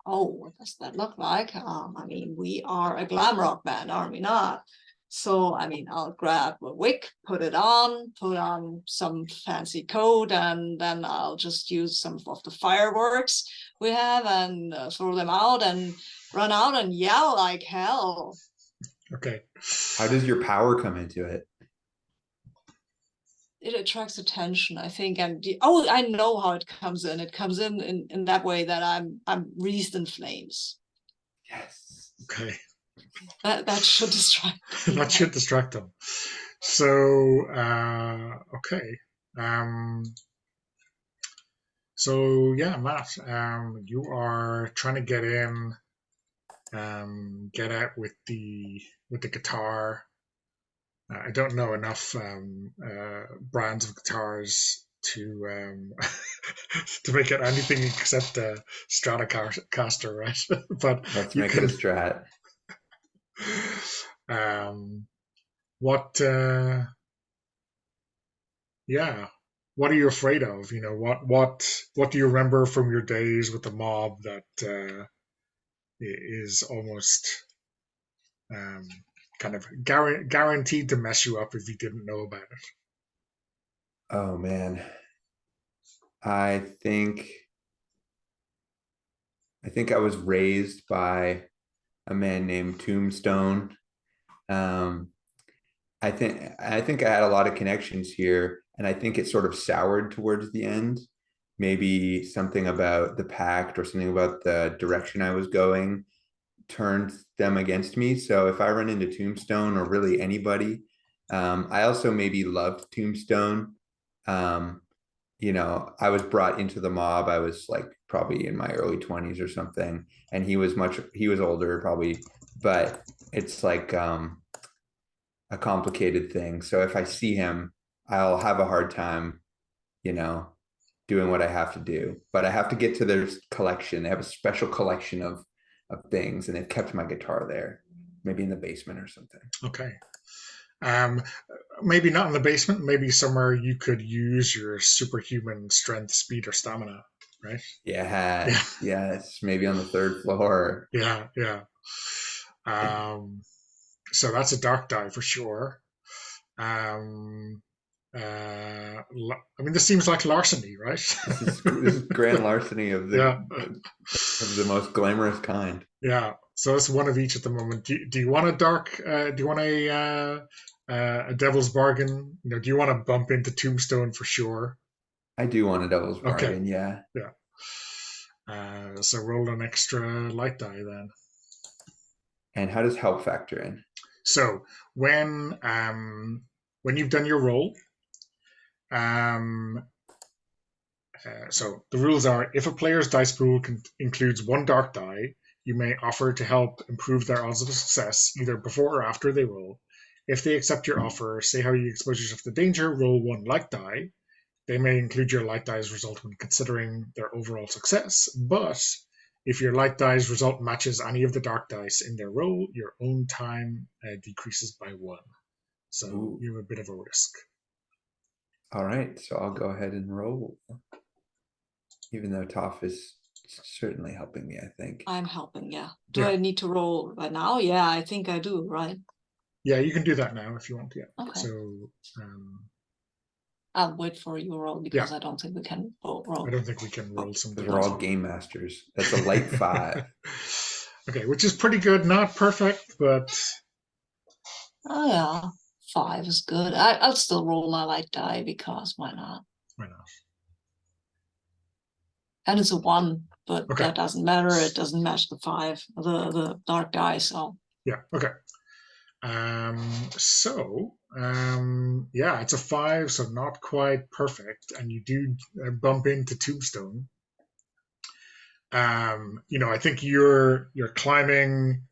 Oh, what does that look like? I mean, we are a glam rock band, are we not? So, I mean, I'll grab a wig, put on some fancy coat, and then I'll just use some of the fireworks we have and throw them out and run out and yell like hell. Okay. How does your power come into it? It attracts attention, I think, and I know how it comes in. It comes in that way that I'm wreathed in flames. Yes. Okay. That should distract them. That should distract them. So okay. So yeah, Matt, you are trying to get in, get out with the guitar. I don't know enough brands of guitars to to make it anything except a Stratocaster, right? But let's make it a Strat. What what are you afraid of? You know, what do you remember from your days with the mob that is almost kind of guaranteed to mess you up if you didn't know about it? Oh man, I think I was raised by a man named Tombstone. I think I had a lot of connections here, and I think it sort of soured towards the end. Maybe something about the pact or something about the direction I was going turned them against me. So if I run into Tombstone or really anybody, I also maybe loved Tombstone. You know, I was brought into the mob. I was like probably in my early 20s or something, and he was older probably, but it's like a complicated thing. So if I see him, I'll have a hard time, you know, doing what I have to do. But I have to get to their collection. They have a special collection of things, and they've kept my guitar there, maybe in the basement or something. Okay. maybe not in the basement. Maybe somewhere you could use your superhuman strength, speed, or stamina. Right? Yeah. Yes, yes. Maybe on the third floor. Yeah. Yeah. Um, so that's a dark die for sure. Um, I mean, this seems like larceny, right? This is grand larceny of Yeah. the most glamorous kind. Yeah. So it's one of each at the moment. Do you want a dark? Do you want a devil's bargain? You know, do you want to bump into Tombstone for sure? I do want a devil's Okay. bargain, yeah. Yeah. So roll an extra light die then. And how does help factor in? So when you've done your roll, um, so the rules are: if a player's dice pool includes one dark die, you may offer to help improve their odds of success either before or after they roll. If they accept your offer, say how you expose yourself to danger, roll one light die. They may include your light die's result when considering their overall success, but if your light die's result matches any of the dark dice in their roll, your own time decreases by 1. So Ooh. you have a bit of a risk. All right, so I'll go ahead and roll. Even though Toph is certainly helping me, I think. I'm helping, yeah. Do Yeah. I need to roll right now? Yeah, I think I do, right? Yeah, you can do that now if you want. Yeah. Okay. So I'll wait for your roll because Yeah. I don't think we can roll. I don't think we can roll some Because we're all game masters. That's a light 5. Okay, which is pretty good. Not perfect, but Oh yeah, 5 is good. I'll still roll my light die because why not? why not? And it's a 1, but Okay. that doesn't matter. It doesn't match the 5, the dark die. So Yeah. Okay. Yeah, it's a 5, so not quite perfect, and you do bump into Tombstone. You know, I think you're climbing,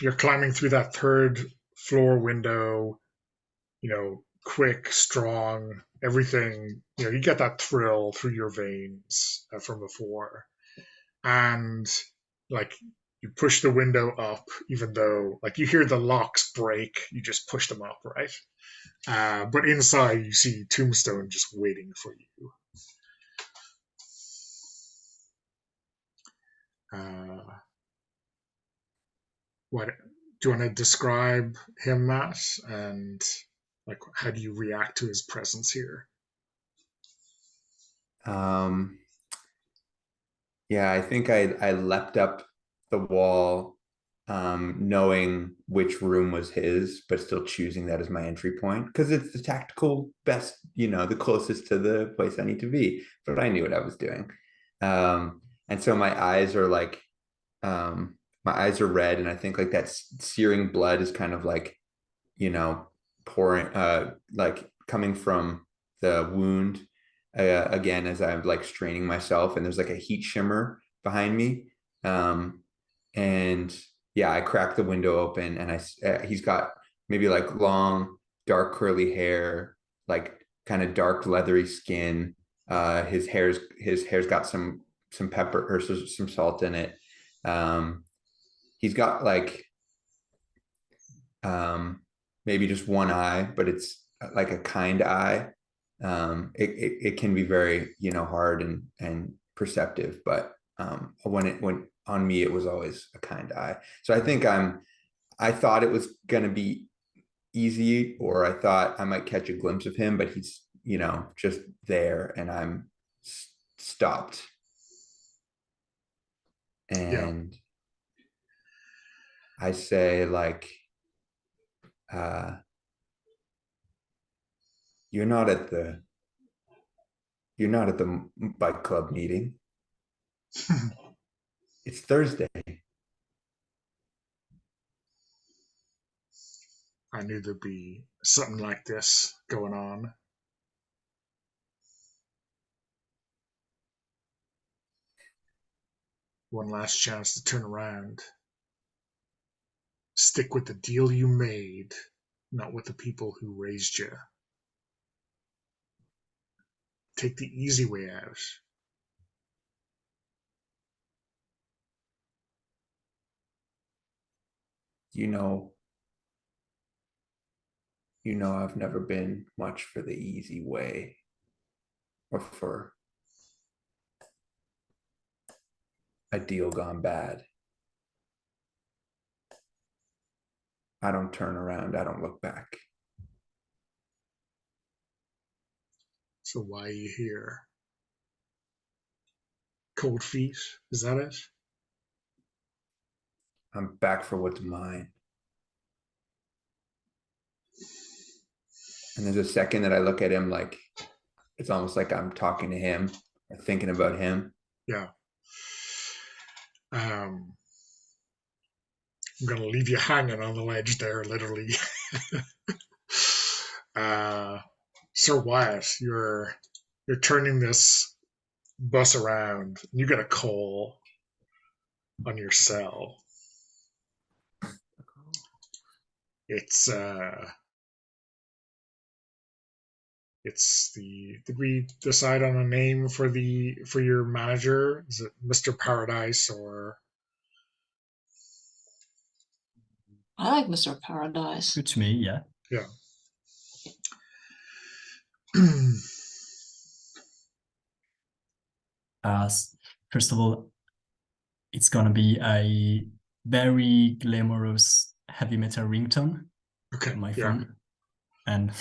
you're climbing through that third floor window. You know, quick, strong, everything. You know, you get that thrill through your veins from before, and like you push the window up, even though like you hear the locks break, you just push them up, right? But inside, you see Tombstone just waiting for you. What do you want to describe him, Matt? And like, how do you react to his presence here? Yeah, I think I leapt up the wall, knowing which room was his, but still choosing that as my entry point because it's the tactical best, the closest to the place I need to be. But I knew what I was doing. And so my eyes are like, my eyes are red, and I think like that searing blood is kind of like, pouring, like coming from the wound again as I'm like straining myself, and there's like a heat shimmer behind me. And yeah, I crack the window open, and he's got maybe like long, dark curly hair, like kind of dark leathery skin. His hair's got some pepper or some salt in it. He's got like maybe just one eye, but it's like a kind eye. It can be very hard and perceptive, but when on me it was always a kind eye. So I thought it was gonna be easy, or I thought I might catch a glimpse of him, but he's just there, and I'm stopped. And yeah. I say like, you're not at the bike club meeting. It's Thursday. I knew there'd be something like this going on. One last chance to turn around. Stick with the deal you made, not with the people who raised you. Take the easy way out. You know you know I've never been much for the easy way or for a deal gone bad. I don't turn around. I don't look back. So why are you here? Cold feet, is that it? I'm back for what's mine. And there's a second that I look at him like it's almost like I'm talking to him or thinking about him. Yeah. I'm going to leave you hanging on the ledge there, literally. Sir Wyatt, you're turning this bus around. You get a call on your cell. It's did we decide on a name for your manager? Is it Mr. Paradise or? I like Mr. Paradise. Good to me, yeah. Yeah. First of all, it's gonna be a very glamorous heavy metal ringtone Okay. on my Yeah. phone. And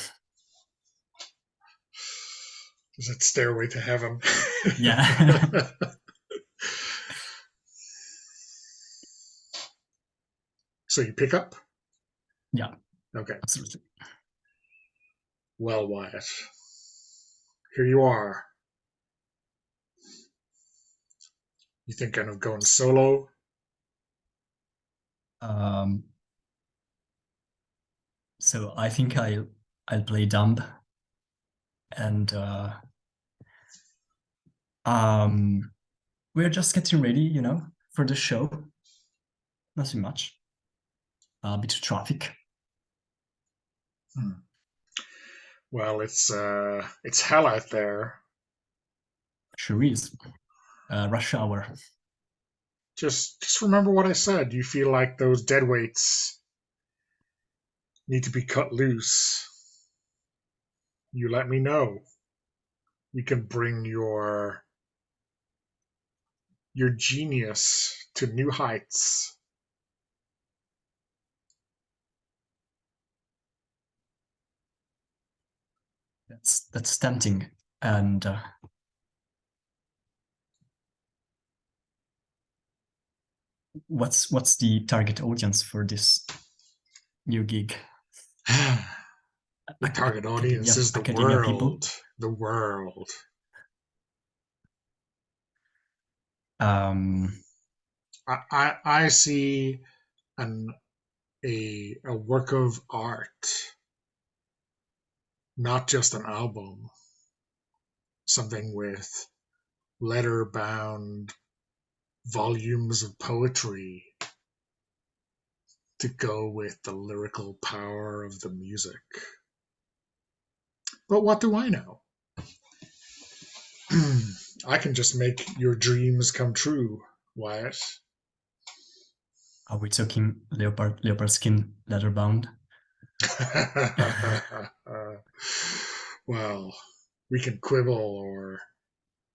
Is it Stairway to Heaven? yeah. So you pick up? Yeah. Okay. Absolutely. Well, Wyatt, here you are. You thinking of going solo? So I think I'll play dumb, and we're just getting ready, you know, for the show. Nothing much. A bit of traffic. Well, it's hell out there. Sure is. Rush hour. Just remember what I said. You feel like those dead weights need to be cut loose. You let me know. We can bring your genius to new heights. That's tempting. And what's the target audience for this new gig? The target audience is the academia people. world. The world. I see a work of art, not just an album. Something with letter-bound volumes of poetry to go with the lyrical power of the music. But what do I know? I can just make your dreams come true, Wyatt. Are we talking leopard skin leather bound? Well, we can quibble or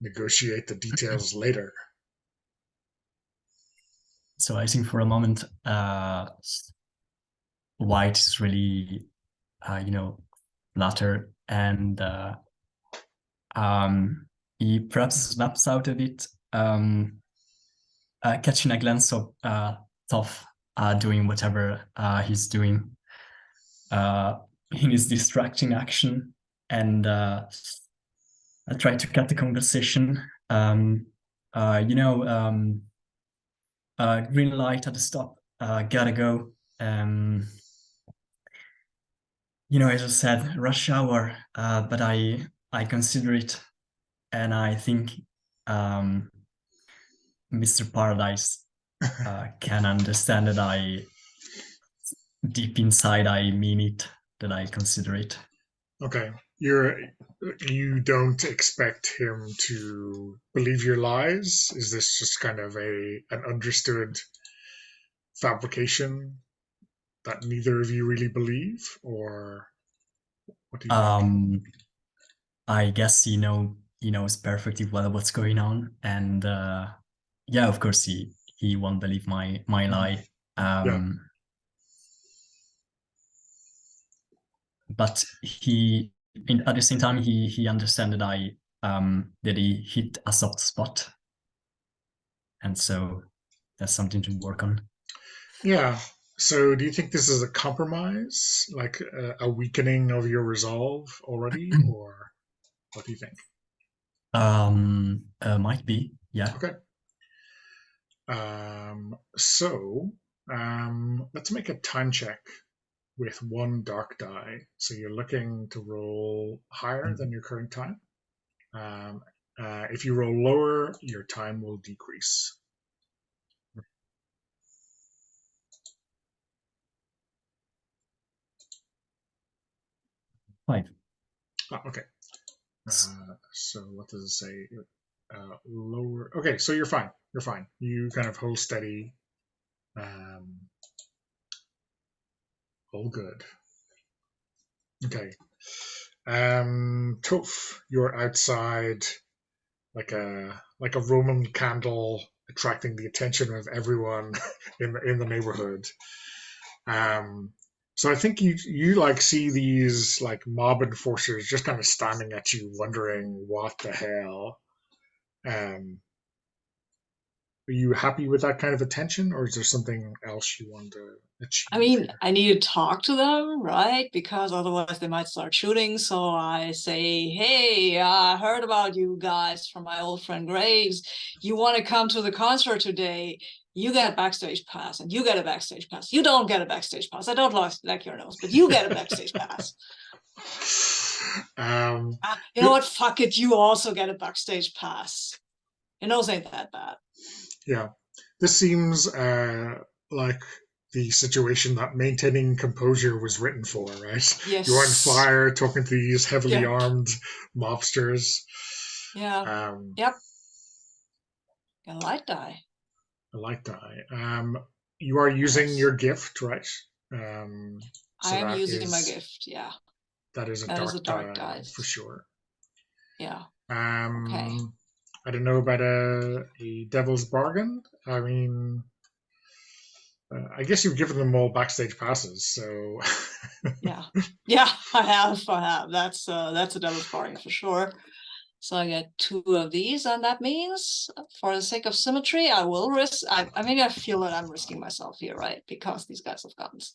negotiate the details later. So I think for a moment, White is really, flattered, and he perhaps snaps out of it, catching a glance of Toph doing whatever he's doing in his distracting action, and I try to cut the conversation. Green light at the stop. Gotta go. As I said, rush hour. But I consider it, and I think Mr. Paradise can understand that deep inside I mean it, that I consider it. Okay. You don't expect him to believe your lies? Is this just kind of an understood fabrication that neither of you really believe, or? What do you think? I guess he knows perfectly well what's going on, and yeah, of course he won't believe my lie. Yeah. But at the same time he understand that he hit a soft spot, and so that's something to work on. Yeah. So do you think this is a compromise, like a weakening of your resolve already, or what do you think? Might be, yeah. Okay. So let's make a time check with one dark die. So you're looking to roll higher than your current time. Um, if you roll lower, your time will decrease. 5. Okay. So what does it say? Lower. Okay, so you're fine. You're fine. You kind of hold steady. All good. Okay. Toph, you're outside like a Roman candle, attracting the attention of everyone in the neighborhood. Um, so I think you like see these like mob enforcers just kind of standing at you, wondering what the hell. Um, are you happy with that kind of attention, or is there something else you want to achieve I mean, here? I need to talk to them, right? Because otherwise they might start shooting. So I say, hey, I heard about you guys from my old friend Graves. You want to come to the concert today? You get a backstage pass, and you get a backstage pass. You don't get a backstage pass. I don't like your nose, but you get a backstage pass. You know what? Fuck it. You also get a backstage pass. Your nose ain't that bad. Yeah, this seems like the situation that maintaining composure was written for, right? Yes. You're on fire, talking to these heavily Yep. armed mobsters. Yeah. Yep. Got a light die. A light die. You are using your gift, right? So I am that using my is gift. Yeah. that is a That is a dark dark die die. for sure. Yeah. Okay. I don't know about a devil's bargain. I mean, I guess you've given them all backstage passes, so Yeah. I have. That's a devil's bargain for sure. So I get 2 of these, and that means, for the sake of symmetry, I will risk. I feel that I'm risking myself here, right? Because these guys have guns.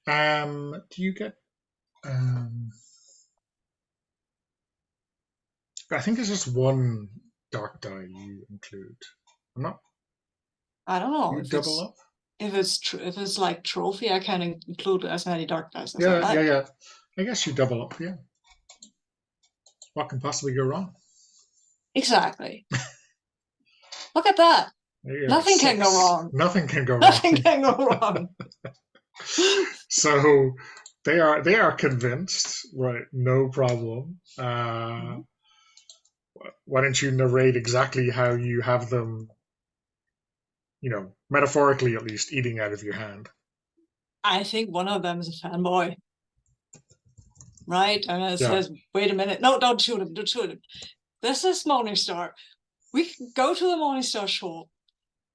Do you get? I think it's just one dark die you include. I'm not. I don't know You if double up. if it's like trophy, I can include as many dark dice as I Yeah, yeah, like. yeah. I guess you double up. Yeah. What can possibly go wrong? Exactly. Look at that. Nothing can go wrong. Nothing can go wrong. Nothing can go wrong. So they are convinced, right? No problem. Why don't you narrate exactly how you have them, metaphorically at least, eating out of your hand? I think one of them is a fanboy, right? And it Yeah. says, wait a minute. No, don't shoot him. Don't shoot him. This is Morningstar. We can go to the Morningstar show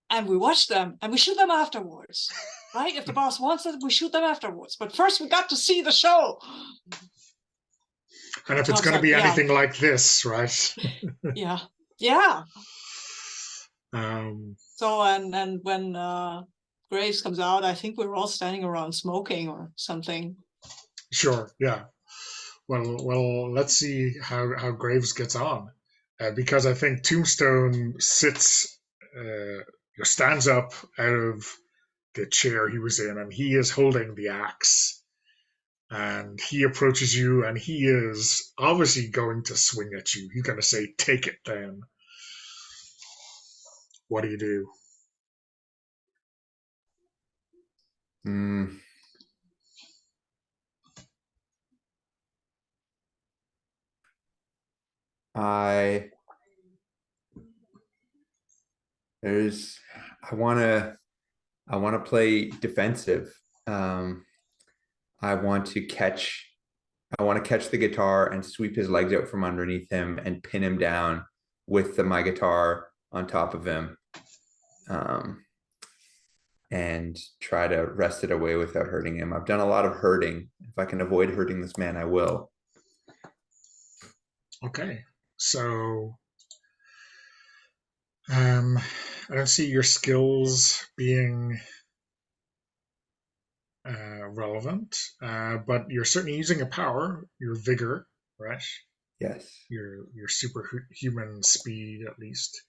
and we watch them and we shoot them afterwards, right? If the boss wants it, we shoot them afterwards. But first, we got to see the show. And if it's going to be anything like this, right? Yeah. So and when Graves comes out, I think we're all standing around smoking or something. Sure. Yeah. Well. Let's see how Graves gets on, because I think Tombstone stands up out of the chair he was in, and he is holding the axe. And he approaches you, and he is obviously going to swing at you. He's going to say, "Take it, then." What do you do? I want to play defensive. I want to catch the guitar and sweep his legs out from underneath him and pin him down with my guitar on top of him, and try to wrest it away without hurting him. I've done a lot of hurting. If I can avoid hurting this man, I will. Okay, so I don't see your skills being relevant, but you're certainly using a power, your vigor, right? Yes. Your superhuman speed, at least.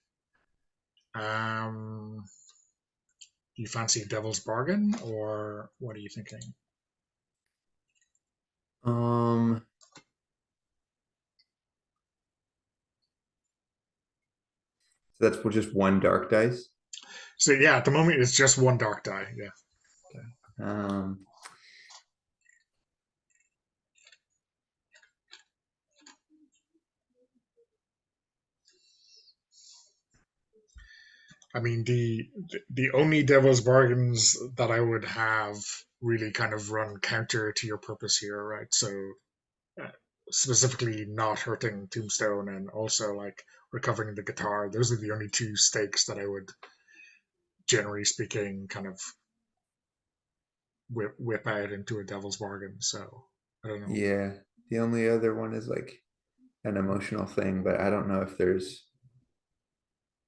Do you fancy a devil's bargain, or what are you thinking? So that's just one dark dice. So yeah, at the moment it's just one dark die. Yeah. I mean, the only devil's bargains that I would have really kind of run counter to your purpose here, right? So uh, specifically not hurting Tombstone and also like recovering the guitar. Those are the only two stakes that I would, generally speaking, kind of whip out into a devil's bargain. So I don't know. Yeah. The only other one is like an emotional thing, but I don't know if there's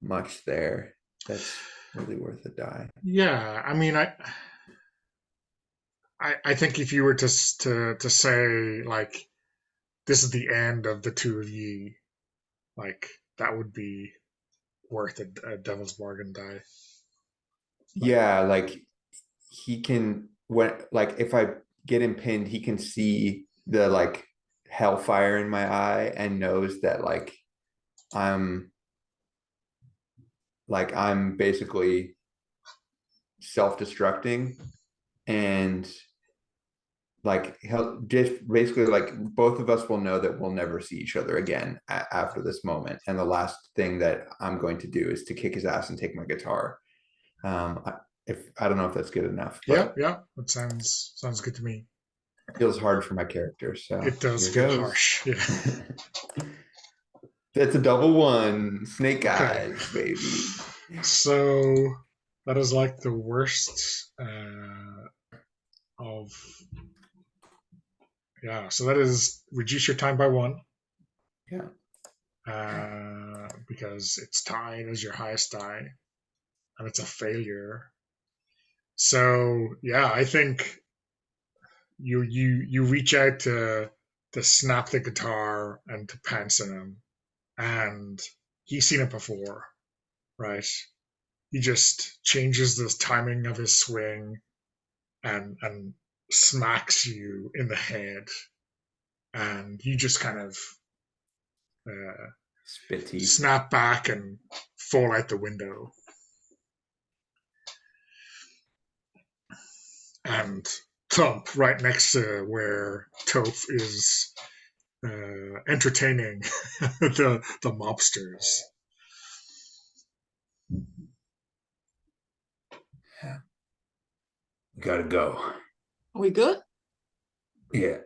much there that's really worth a die. Yeah, I mean, I think if you were to say like this is the end of the two of ye, like that would be worth a devil's bargain die. Yeah, like he can, when like if I get him pinned, he can see the like hellfire in my eye and knows that I'm I'm basically self-destructing, and like he'll just basically like both of us will know that we'll never see each other again after this moment, and the last thing that I'm going to do is to kick his ass and take my guitar. If I don't know if that's good enough, but yeah, that sounds good to me. it feels hard for my character, so It does here feel goes. harsh. Yeah. That's a double one. Snake Okay. eyes, baby. So that is like the worst of. Yeah, so that is reduce your time by one. Yeah. Because it's tied as your highest die, and it's a failure. So yeah, I think you reach out to snap the guitar and to pounce on him, and he's seen it before, right? He just changes the timing of his swing and smacks you in the head, and you just kind of Spit teeth. snap back and fall out the window. And thump right next to where Toph is entertaining the mobsters. We gotta go. Are we good? Yeah.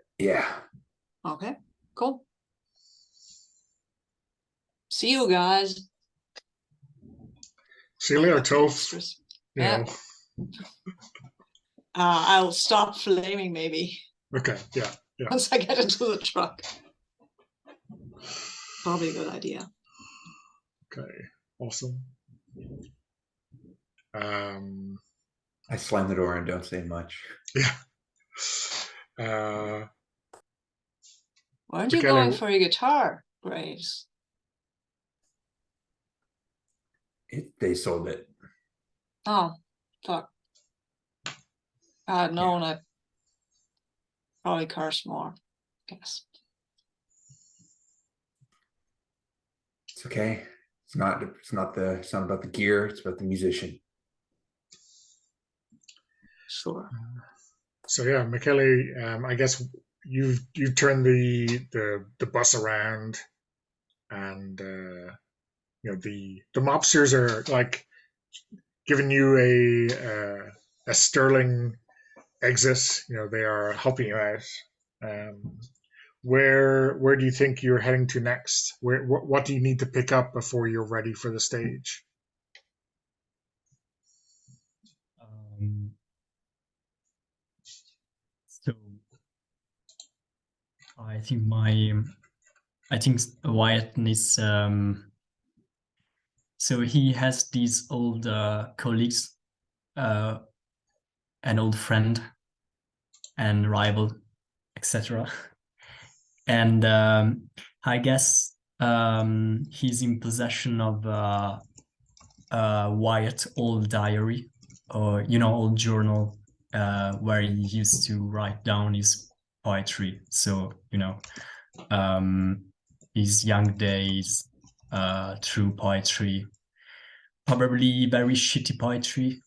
Okay, cool. See you guys. See you later, Toph. Yeah. I'll stop flaming maybe Okay, yeah. once I get into the truck. Probably a good idea. Okay, awesome. I slam the door and don't say much. Yeah. Weren't you going for your guitar, Graves? They sold it. Oh, fuck. I had known, I'd probably curse more, I guess. It's okay. It's not about the gear, it's about the musician. Sure. So yeah, Michele, I guess you've turned the bus around, and the mobsters are like giving you a sterling exit. You know, they are helping you out. Um, where do you think you're heading to next? What do you need to pick up before you're ready for the stage? So I think Wyatt needs so he has these old colleagues, an old friend and rival, etc. And I guess he's in possession of Wyatt old diary, or old journal where he used to write down his poetry. So his young days, true poetry, probably very shitty poetry,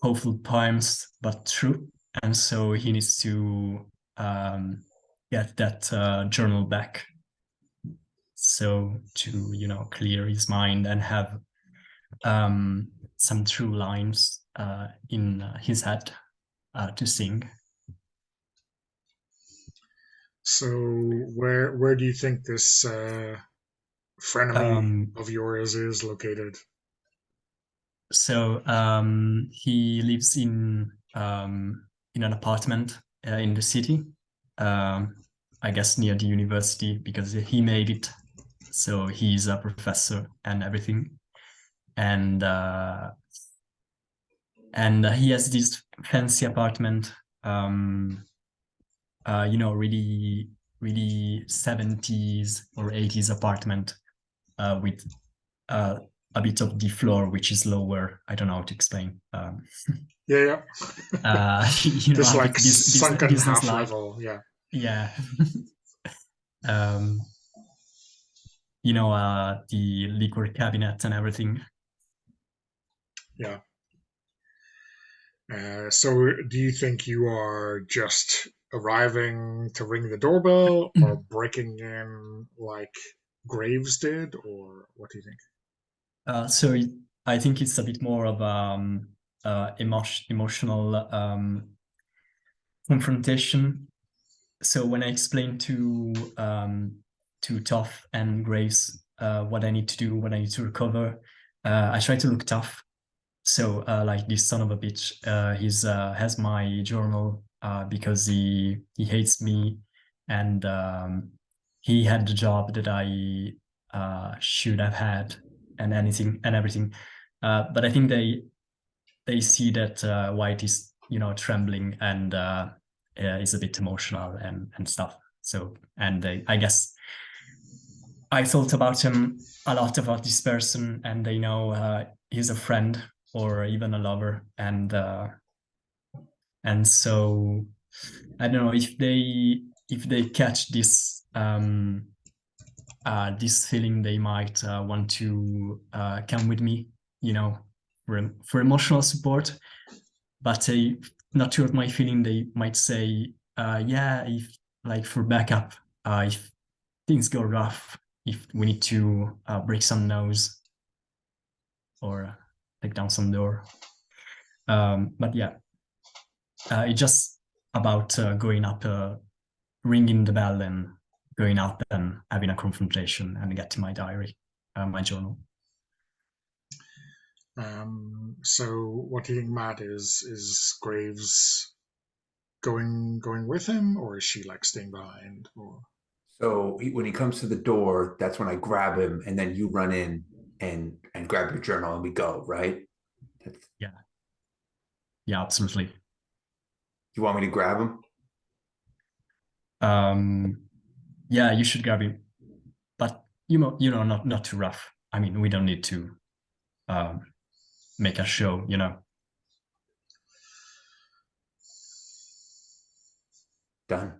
hopeful poems, but true. And so he needs to get that journal back. So to clear his mind and have some true lines in his head to sing. So where do you think this frenemy of yours is located? So he lives in an apartment in the city, I guess near the university, because he made it. So he's a professor and everything, and he has this fancy apartment, really, really 70s or 80s apartment with a bit of the floor, which is lower. I don't know how to explain. Yeah. Just like sunken half level. Yeah. Yeah. The liquor cabinet and everything. Yeah. So do you think you are just arriving to ring the doorbell or breaking in like Graves did, or what do you think? So I think it's a bit more of emotional confrontation. So when I explain to Tough and Graves what I need to do, what I need to recover, I try to look tough. So like this son of a bitch, he's has my journal because he hates me, and he had the job that I should have had, and everything. But I think they see that White is trembling and is a bit emotional and stuff. So I guess I thought about him a lot, about this person, and they know he's a friend or even a lover, and so I don't know if they catch this this feeling, they might want to come with me, for emotional support. But not to hurt my feeling, they might say, yeah, if like for backup, if things go rough, if we need to break some nose or take down some door. But yeah, it's just about going up, ringing the bell and going up and having a confrontation and get to my diary, my journal. So what do you think, Matt? Is Graves going with him, or is she like staying behind? Or So when he comes to the door, that's when I grab him, and then you run in and grab your journal, and we go, right? Yeah, absolutely. You want me to grab him? Yeah, you should grab him, but not too rough. I mean, we don't need to make a show, Done.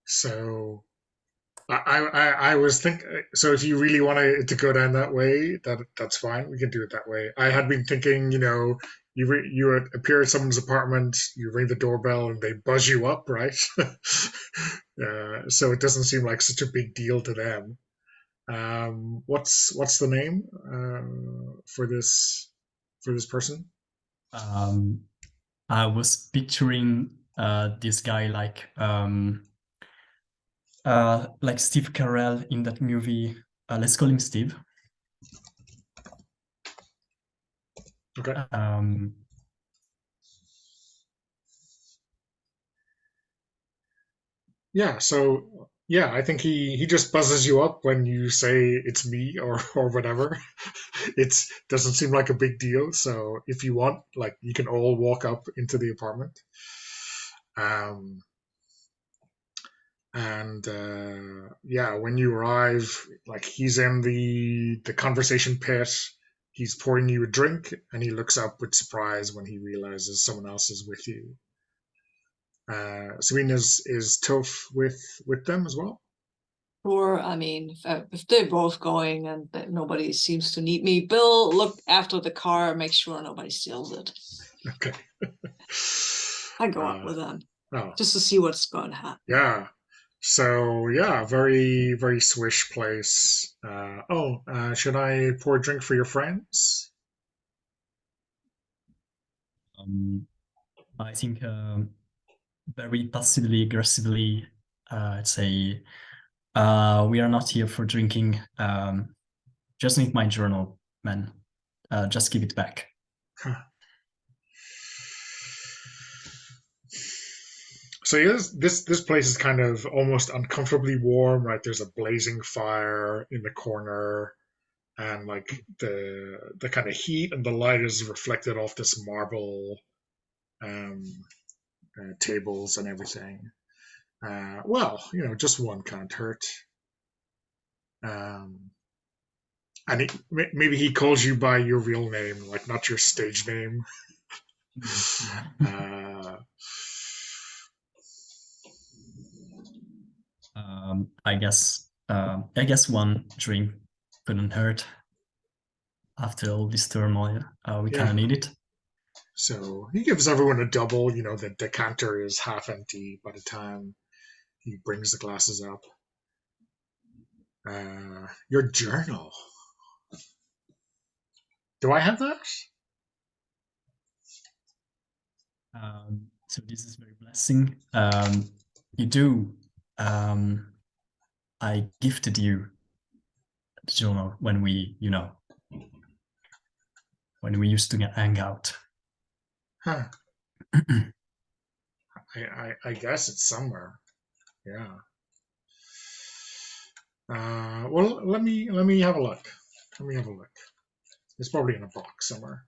So I was thinking. So if you really want to go down that way, that's fine. We can do it that way. I had been thinking, you appear at someone's apartment, you ring the doorbell, and they buzz you up, right? So it doesn't seem like such a big deal to them. What's the name for this person? I was picturing this guy like Steve Carell in that movie. Let's call him Steve. Okay. Yeah, so yeah, I think he just buzzes you up when you say it's me or whatever. It's doesn't seem like a big deal. So if you want, like, you can all walk up into the apartment. Um, and yeah, when you arrive, like, he's in the conversation pit. He's pouring you a drink, and he looks up with surprise when he realizes someone else is with you. Serena is tough with them as well. Sure, I mean, if they're both going and that nobody seems to need me, Bill, look after the car, make sure nobody steals it. Okay. I go up with them Oh, just to see what's going to happen. yeah. So yeah, very very swish place. Should I pour a drink for your friends? I think very passively aggressively, I'd say, we are not here for drinking. Just need my journal, man. Just give it back. Huh. So yes, this place is kind of almost uncomfortably warm, right? There's a blazing fire in the corner, and like the kind of heat and the light is reflected off this marble um, tables and everything. Well, just one can't hurt. Um, and maybe he calls you by your real name, like not your stage name. Yeah. I guess one drink couldn't hurt after all this turmoil. We kind Yeah. of need it. So he gives everyone a double. The decanter is half empty by the time he brings the glasses up. Your journal. Do I have that? So this is very blessing. You do. I gifted you the journal when we used to hang out. Huh. I guess it's somewhere. Yeah. Well, let me have a look. Let me have a look. It's probably in a box somewhere.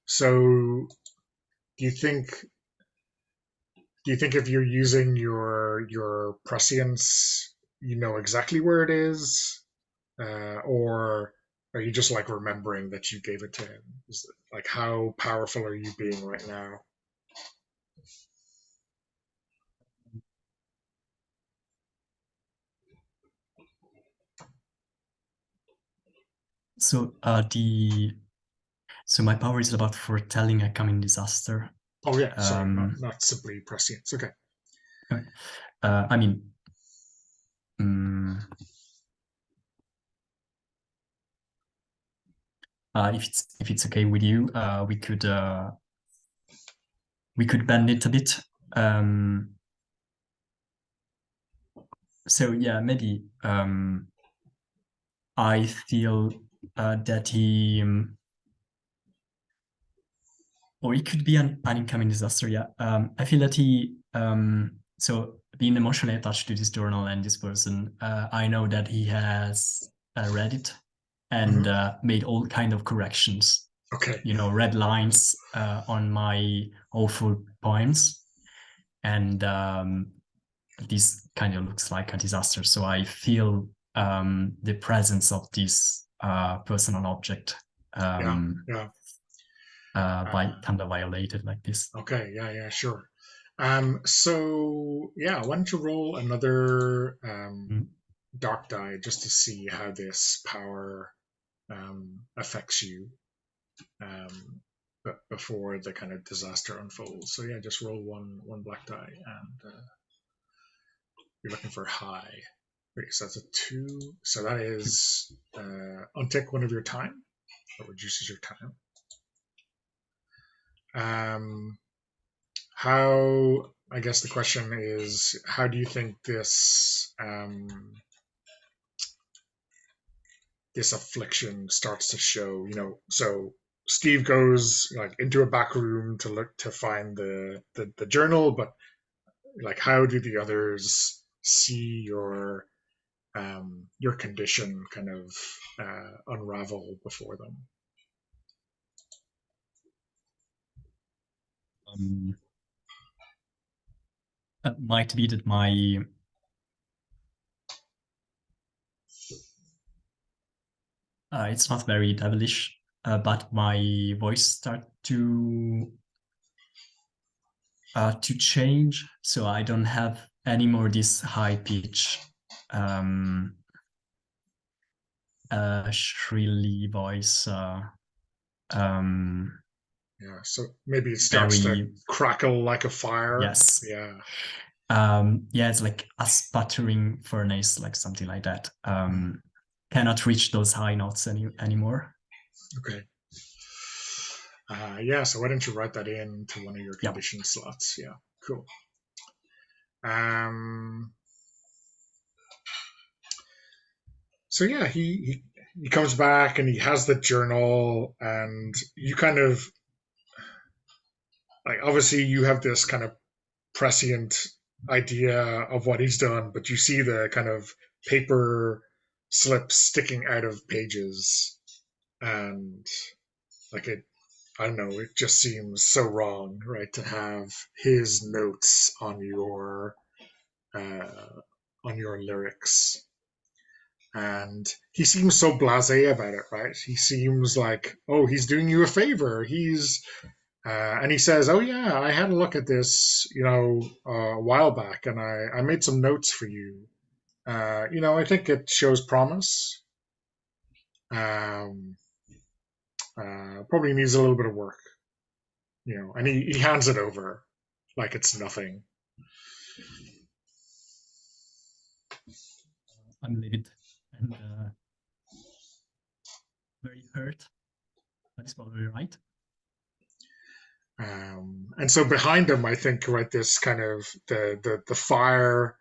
So do you think if you're using your prescience, you know exactly where it is, or are you just like remembering that you gave it to him? Like, how powerful are you being right now? So my power is about foretelling a coming disaster. Oh yeah, sorry, not simply prescience. Okay. I mean, if it's okay with you, we could bend it a bit. So yeah, maybe I feel that he, or it could be an incoming disaster. Yeah, I feel that he. So being emotionally attached to this journal and this person, I know that he has read it and made all kind of corrections. Okay. Red lines on my awful poems, and this kind of looks like a disaster. So I feel the presence of this personal object by kind of violated like this. Okay, yeah, sure. So yeah, why don't you roll another dark die just to see how this power affects you before the kind of disaster unfolds. So yeah, just roll one black die, and you're looking for high. Okay, so that's a 2. So that is untick one of your time. That reduces your time. How, I guess the question is, how do you think this this affliction starts to show? So Steve goes like into a back room to look to find the journal, but like how do the others see your condition kind of unravel before them? Might be that my it's not very devilish, but my voice start to change, so I don't have any more this high pitch shrilly voice. Yeah, so maybe it starts to crackle like a fire. Yes. Yeah. Yeah, it's like a sputtering furnace, like something like that. Cannot reach those high notes anymore. Okay. Yeah, so why don't you write that in to one of your condition slots? Yeah, cool. So yeah, he comes back and he has the journal, and you kind of like, obviously you have this kind of prescient idea of what he's done, but you see the kind of paper slips sticking out of pages, and like I don't know, it just seems so wrong, right, to have his notes on your lyrics. And he seems so blasé about it, right? He seems like, oh, he's doing you a favor. And he says, oh yeah, I had a look at this, a while back, and I made some notes for you. I think it shows promise. Probably needs a little bit of work, and he hands it over like it's nothing. I'm livid and very hurt. That's probably right. And so behind him, I think, right, this kind of the fire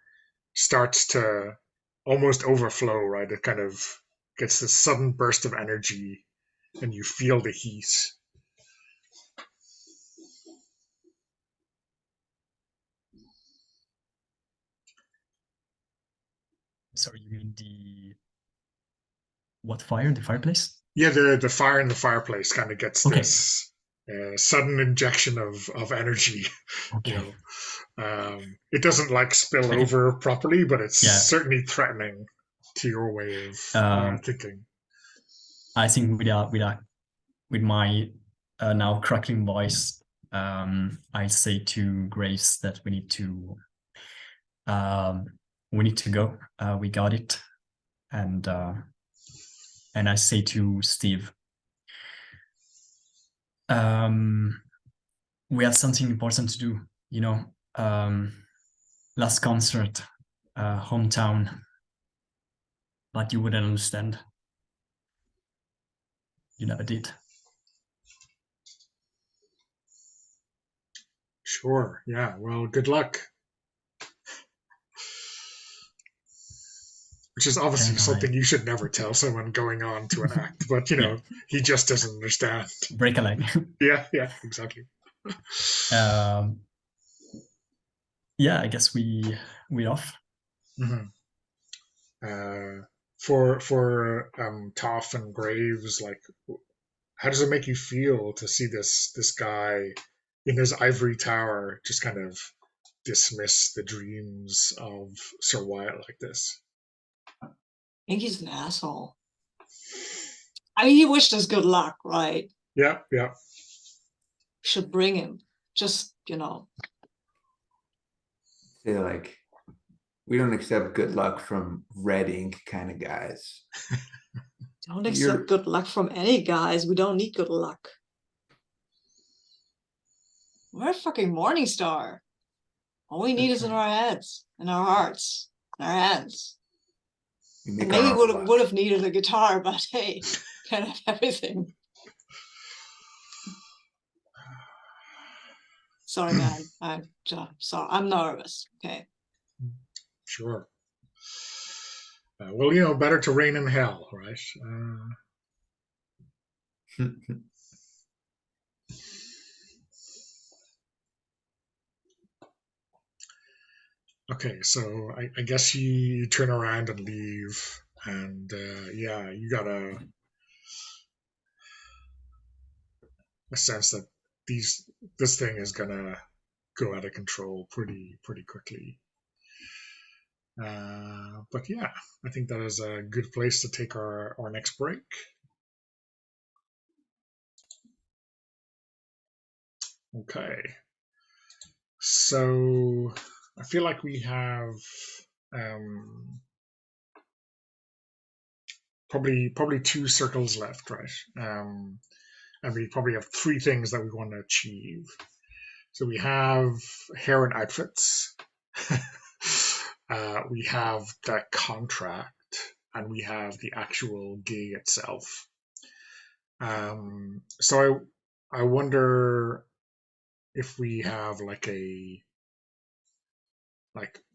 starts to almost overflow, right? It kind of gets this sudden burst of energy, and you feel the heat. Sorry, you mean what fire? The fireplace? Yeah, the fire in the fireplace kind of gets this sudden injection of energy. Okay. It doesn't like spill over properly, but it's certainly threatening to your way of thinking. I think with my now crackling voice, I say to Grace that we need to go. We got it, and I say to Steve, we have something important to do. Last concert, hometown, but you wouldn't understand. You never did. Sure. Yeah. Well, good luck. Which is obviously something you should never tell someone going on to an act, but he just doesn't understand. Break a leg. Yeah, exactly. Yeah, I guess we off. Mm-hmm. For Toph and Graves, like, how does it make you feel to see this guy in his ivory tower just kind of dismiss the dreams of Sir Wyatt like this? I think he's an asshole. I mean, he wished us good luck, right? Yeah. Should bring him. Just, Say like, we don't accept good luck from red ink kind of guys. Don't accept good luck from any guys. We don't need good luck. We're a fucking morning star. All we need is in our heads, in our hearts, in our hands. Make Maybe our own would have needed a guitar, but hey, kind of everything. Sorry, man. I'm sorry. I'm nervous. Okay. Sure. Well, you know, better to reign in hell, right? Okay, so I guess you turn around and leave, and yeah, you got a sense that this thing is gonna go out of control pretty quickly. But yeah, I think that is a good place to take our next break. Okay, so I feel like we have probably 2 circles left, right? And we probably have 3 things that we want to achieve. So we have hair and outfits, we have the contract, and we have the actual gig itself. So I wonder if we have like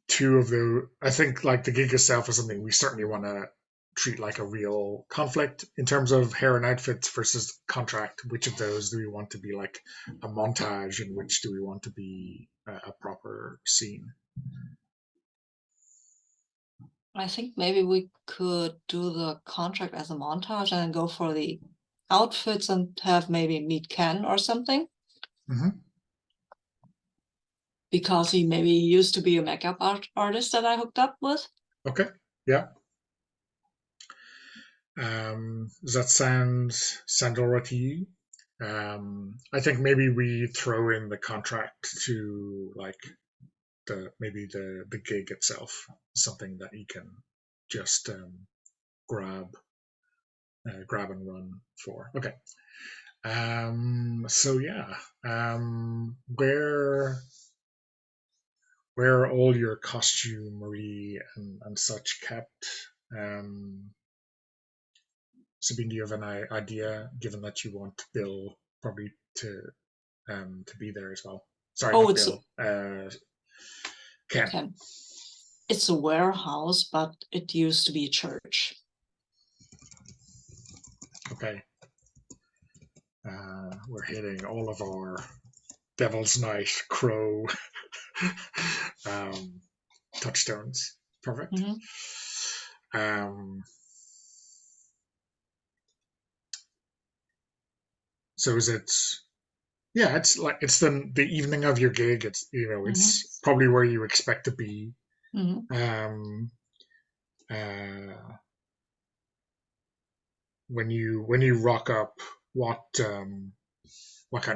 2 of the. I think like the gig itself is something we certainly want to treat like a real conflict in terms of hair and outfits versus contract. Which of those do we want to be like a montage, and which do we want to be a proper scene? I think maybe we could do the contract as a montage and go for the outfits and have maybe meet Ken or something. Mm-hmm. Because he maybe used to be a makeup artist that I hooked up with. Okay. Yeah. Does that sound all right to you? I think maybe we throw in the contract to like maybe the gig itself, something that you can just grab and run for. Okay. So yeah, where are all your costumery and such kept? Sabine, do you have an idea, given that you want Bill probably to be there as well? Sorry, not Bill. Ken. Ken. It's a warehouse, but it used to be a church. Okay. We're hitting all of our Devil's Night, Crow touchstones. Perfect. So is it? Yeah, it's like it's the evening of your gig. It's it's probably where you expect to be. When you rock up, what kind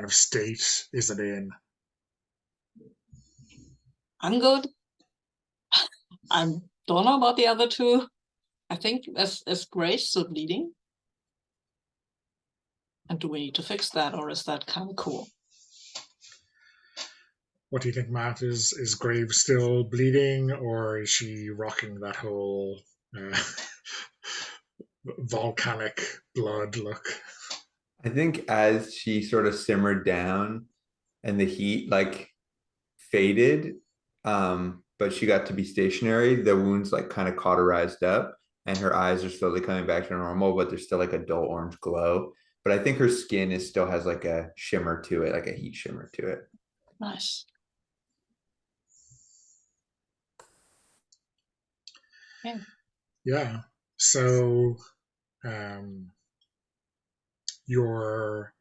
of state is it in? I'm good. I don't know about the other 2. I think as Grace still bleeding. And do we need to fix that, or is that kind of cool? What do you think, Matt? Is Graves still bleeding, or is she rocking that whole volcanic blood look? I think as she sort of simmered down and the heat like faded, but she got to be stationary, the wounds like kind of cauterized up and her eyes are slowly coming back to normal, but there's still like a dull orange glow. But I think her skin still has like a shimmer to it, like a heat shimmer to it. Nice. Yeah. Yeah. So your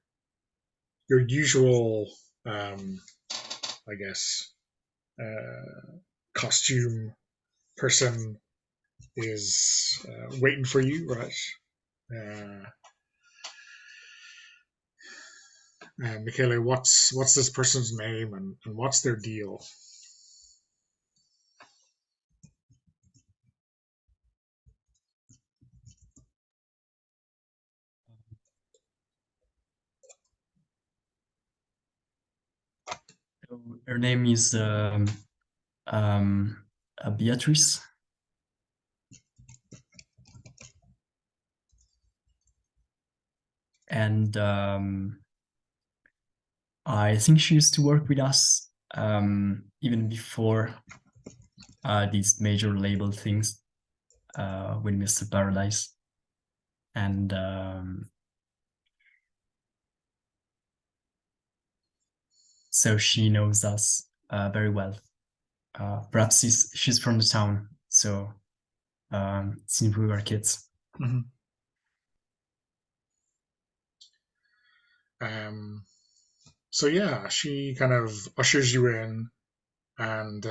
usual I guess costume person is waiting for you, right? Michele, what's this person's name and what's their deal? Her name is Beatrice. and I think she used to work with us even before these major label things with Mr. Paradise. And so she knows us very well. Perhaps she's from the town, so since we were kids. Mm-hmm. So yeah, she kind of ushers you in and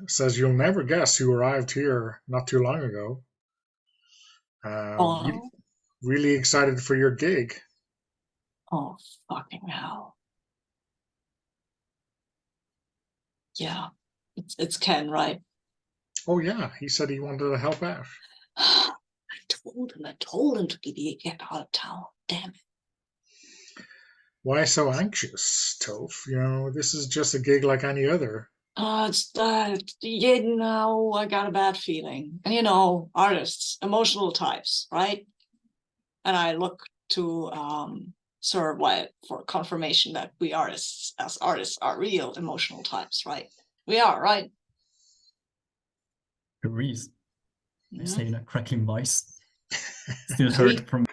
says, "You'll never guess who arrived here not too long ago. Oh, Really excited for your gig." oh, fucking hell. Yeah, it's Ken, right? Oh yeah, he said he wanted to help out. I told him to get out of town. Damn it. Why so anxious, Toph? You know, this is just a gig like any other. You know, I got a bad feeling. And you know, artists, emotional types, right? And I look to Sir Wyatt for confirmation that we artists, as artists, are real emotional types, right? We are, right? Reese, I Mhm. say in a cracking voice. Still heard from.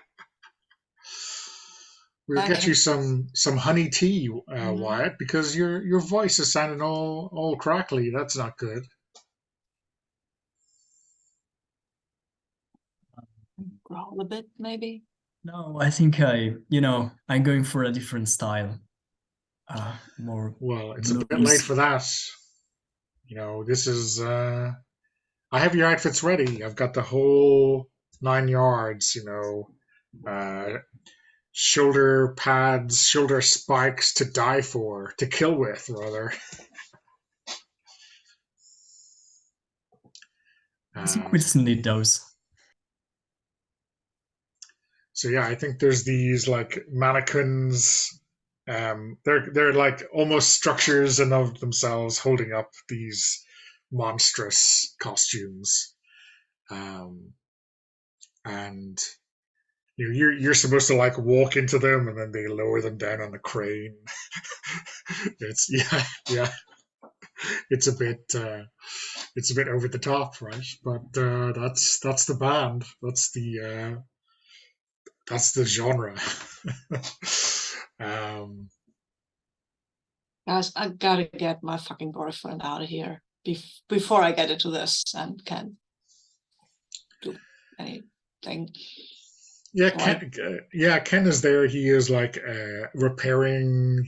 We'll get Okay. you some honey tea, Mhm. Wyatt, because your voice is sounding all crackly. That's not good. Growl a bit, maybe. No, I think I'm going for a different style. More Well, it's a bit blues. late for that. You know, this is. I have your outfits ready. I've got the whole 9 yards. You know, shoulder pads, shoulder spikes to die for, to kill with, rather. I think we'll still need those. So yeah, I think there's these like mannequins. They're like almost structures in of themselves, holding up these monstrous costumes. And you're supposed to like walk into them, and then they lower them down on the crane. It's yeah, it's a bit over the top, right? But that's the band. That's the genre. um, Guys, I gotta get my fucking boyfriend out of here before I get into this and can do anything. yeah, So Ken is there. He is like repairing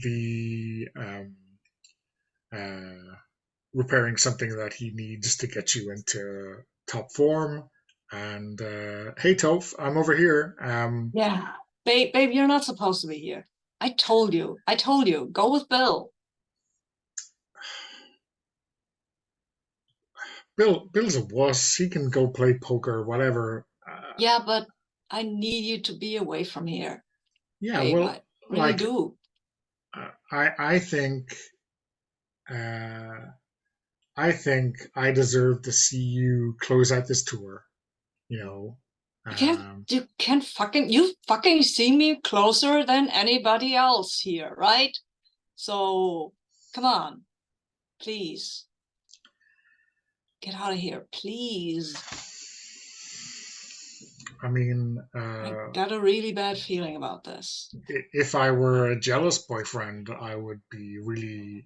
repairing something that he needs to get you into top form. And hey, Toph, I'm over here. yeah, babe, you're not supposed to be here. I told you, go with Bill. Bill's a wuss. He can go play poker, whatever. Yeah, but I need you to be away from here. Yeah, Babe, well, I really like do. I think I think I deserve to see you close out this tour. You know, You fucking see me closer than anybody else here, right? So come on, please. Get out of here, please. I mean, I got a really bad feeling about this. if I were a jealous boyfriend, I would be really,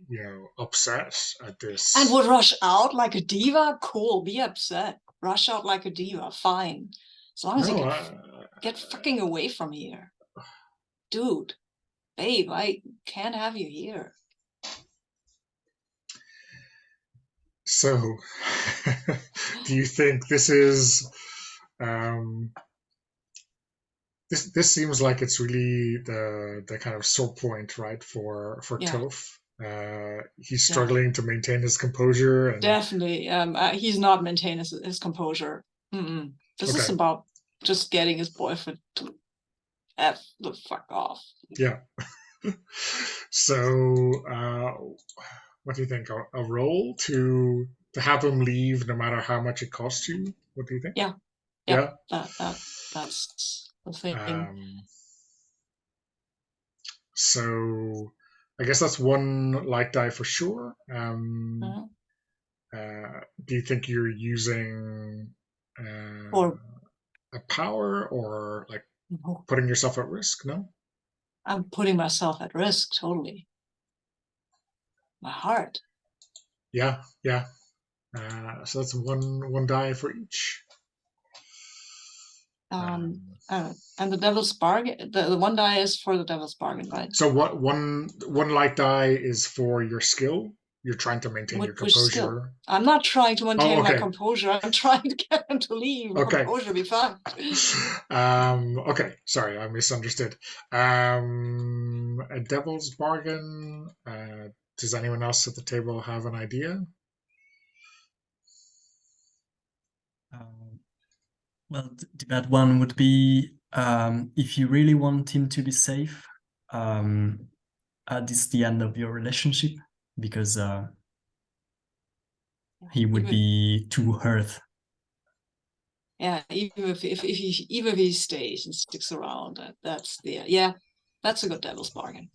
upset at this. And would rush out like a diva? Cool, be upset. Rush out like a diva, fine. As long as you get fucking away from here. Dude, babe, I can't have you here. So, do you think this is this seems like it's really the kind of sore point, right, for Toph. He's struggling to maintain his composure. And definitely, he's not maintaining his composure. This is about just getting his boyfriend to F the fuck off. Yeah. So, what do you think? A roll to have him leave, no matter how much it costs you? What do you think? Yeah. That's the thing. So I guess that's one light die for sure. Mhm. Do you think you're using Or a power or like no, putting yourself at risk? No? I'm putting myself at risk totally. My heart. Yeah, yeah. So that's one die for each. And the devil's bargain. The one die is for the devil's bargain, right? So what one light die is for your skill. You're trying to maintain your Which skill? composure. I'm not trying to Oh, maintain my okay. composure. I'm trying to get him to leave. Okay. Composure be fine. Okay, sorry, I misunderstood. A devil's bargain. Does anyone else at the table have an idea? Well, that one would be if you really want him to be safe, this is the end of your relationship because he would be too hurt. Yeah, even if he stays and sticks around, that's a good devil's bargain.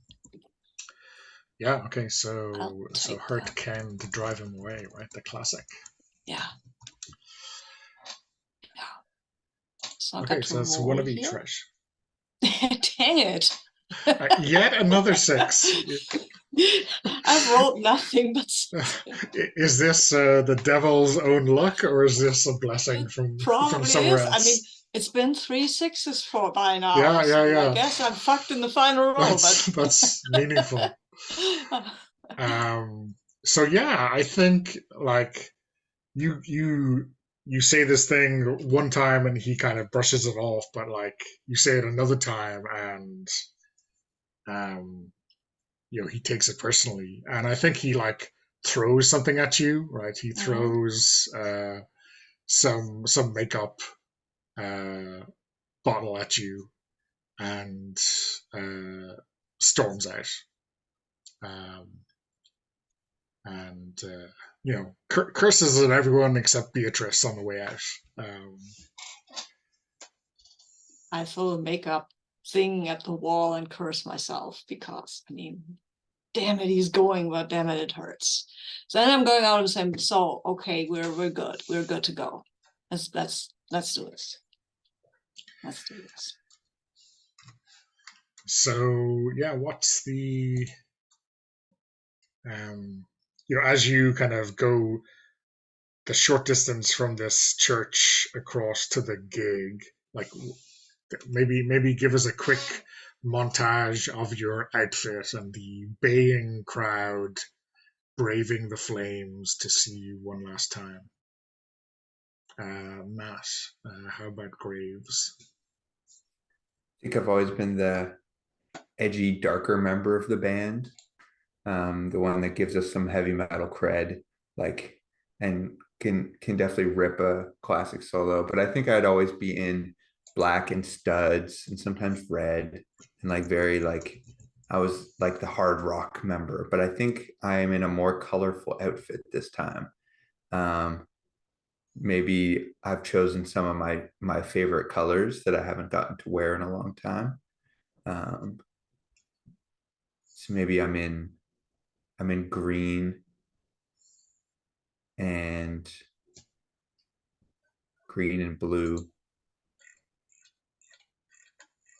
Yeah, okay, I'll so take hurt that. Ken to drive him away, right? The classic. Yeah. So I Okay, got to so roll one of each, here. right? Dang it. Yet another 6. I've rolled nothing but Is this the devil's own luck, or is this a blessing from probably somewhere is. else? I mean, it's been 3 6s for by now. Yeah, so yeah. I guess I'm fucked in the final roll, That's meaningful. but So yeah, I think like you say this thing one time and he kind of brushes it off, but like you say it another time and um he takes it personally, and I think he like throws something at you, right? He throws some makeup uh bottle at you and storms out. Um, and curses at everyone except Beatrice on the way out. I throw the makeup thing at the wall and curse myself because I mean, damn it, he's going, but damn it, it hurts. So then I'm going out and saying, so okay, we're good, we're good to go. Let's do this. Let's do this. So yeah, what's the as you kind of go the short distance from this church across to the gig, like maybe give us a quick montage of your outfit and the baying crowd braving the flames to see you one last time. Matt, how about Graves? I think I've always been the edgy, darker member of the band, the one that gives us some heavy metal cred, like, and can definitely rip a classic solo. But I think I'd always be in black and studs and sometimes red and like very like I was like the hard rock member. But I think I am in a more colorful outfit this time. Maybe I've chosen some of my favorite colors that I haven't gotten to wear in a long time. Um, so maybe I'm in green and blue,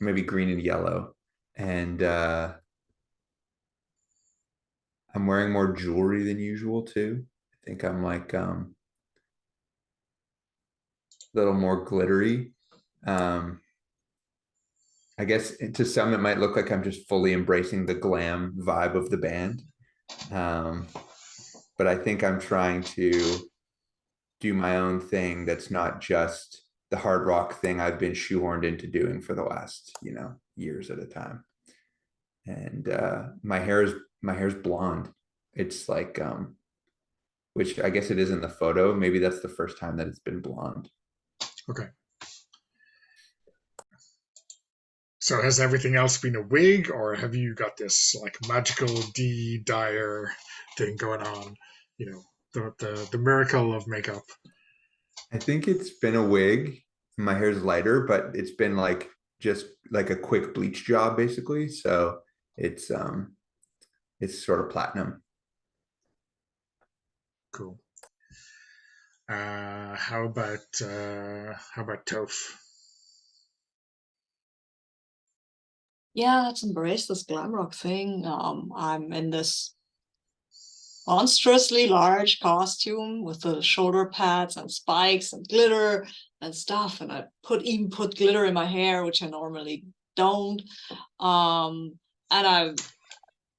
maybe green and yellow. And I'm wearing more jewelry than usual too. I think I'm like a little more glittery. I guess to some it might look like I'm just fully embracing the glam vibe of the band. But I think I'm trying to do my own thing that's not just the hard rock thing I've been shoehorned into doing for the last, years at a time. And my hair's blonde. It's like which I guess it is in the photo. Maybe that's the first time that it's been blonde. Okay. So has everything else been a wig, or have you got this like magical dye thing going on? The miracle of makeup. I think it's been a wig. My hair's lighter, but it's been like just like a quick bleach job basically. So It's sort of platinum. Cool. How about Toph? Yeah, let's embrace this glam rock thing. I'm in this monstrously large costume with the shoulder pads and spikes and glitter and stuff, and I even put glitter in my hair, which I normally don't. And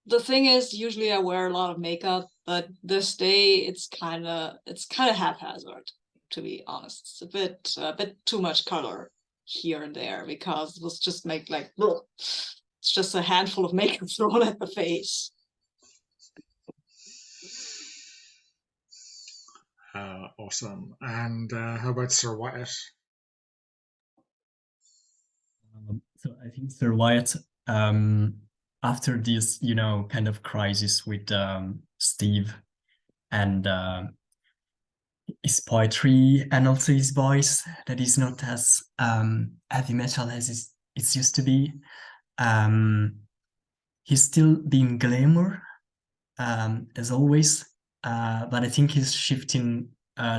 the thing is, usually I wear a lot of makeup, but this day it's kind of haphazard, to be honest. It's a bit too much color here and there, because it was just make like, ugh. It's just a handful of makeup thrown at the face. Awesome. And how about Sir Wyatt? So I think Sir Wyatt, after this, kind of crisis with Steve and his poetry and also his voice that is not as heavy metal as it used to be, he's still being glamour as always, but I think he's shifting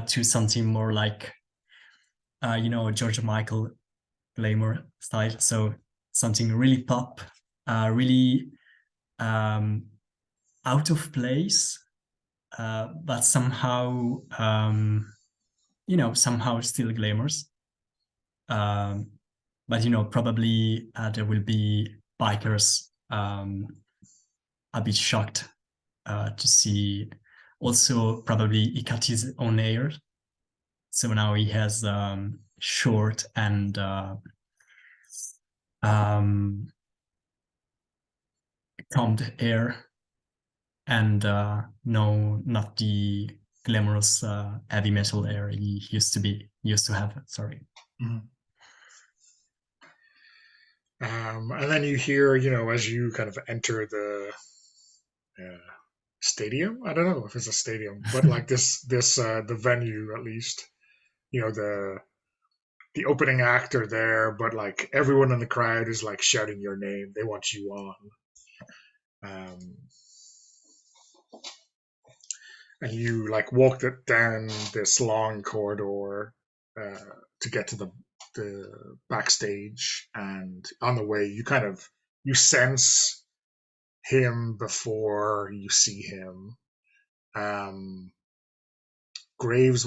to something more like George Michael glamour style. So something really pop, really out of place, but somehow somehow still glamorous. But probably there will be bikers a bit shocked to see. Also, probably he cut his own hair, so now he has short and combed hair, and no, not the glamorous heavy metal hair he used to have. Sorry. Mm-hmm. And then you hear, as you kind of enter the stadium. I don't know if it's a stadium, but like the venue at least. The opening act are there, but like everyone in the crowd is like shouting your name. They want you on. And you like walked it down this long corridor to get to the backstage, and on the way you sense him before you see him. Graves,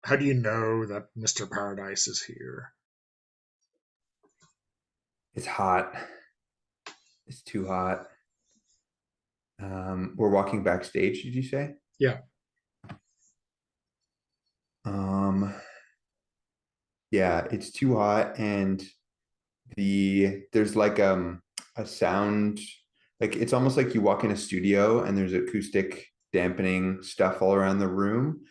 how do you know that Mr. Paradise is here? It's hot. It's too hot. We're walking backstage, did you say? Yeah. Yeah, it's too hot, and there's like a sound, like it's almost like you walk in a studio and there's acoustic dampening stuff all around the room,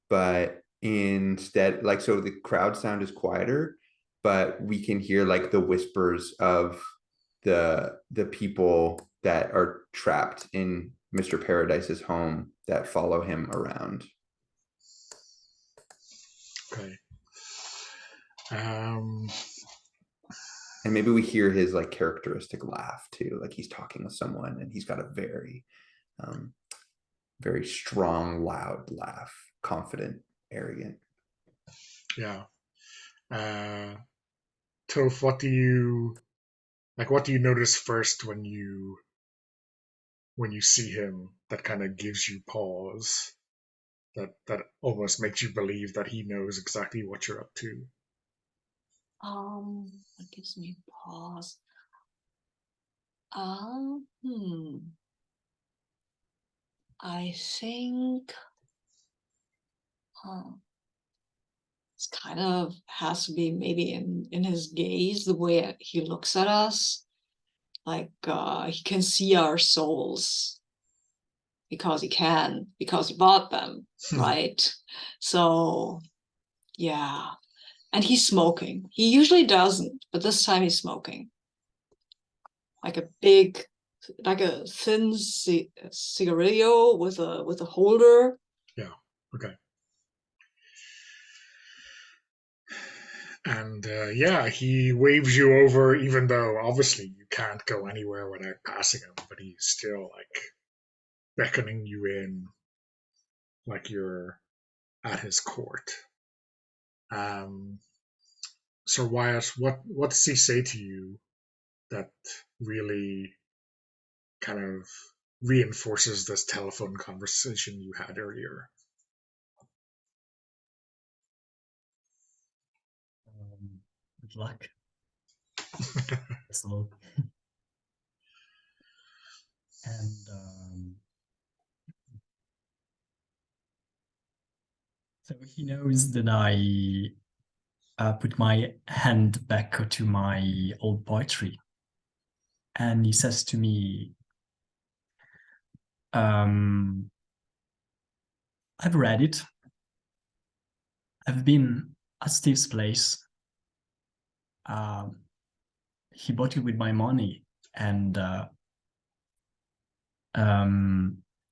but instead, like, so the crowd sound is quieter, but we can hear like the whispers of the people that are trapped in Mr. Paradise's home that follow him around. Okay. And maybe we hear his like characteristic laugh too, like he's talking with someone and he's got a very very strong, loud laugh, confident, arrogant. Yeah. Toph, what do you notice first when you see him that kind of gives you pause, that almost makes you believe that he knows exactly what you're up to? That gives me pause. I think it's kind of has to be maybe in his gaze, the way he looks at us, like he can see our souls because he bought them, right? So yeah. And he's smoking. He usually doesn't, but this time he's smoking. Like a thin cigarillo with a holder. Yeah. Okay. And yeah, he waves you over, even though obviously you can't go anywhere without passing him, but he's still like beckoning you in, like you're at his court. Sir Wyatt, what does he say to you that really kind of reinforces this telephone conversation you had earlier? Good luck. So, and so he knows that I put my hand back to my old poetry, and he says to me, I've read it. I've been at Steve's place. He bought it with my money, and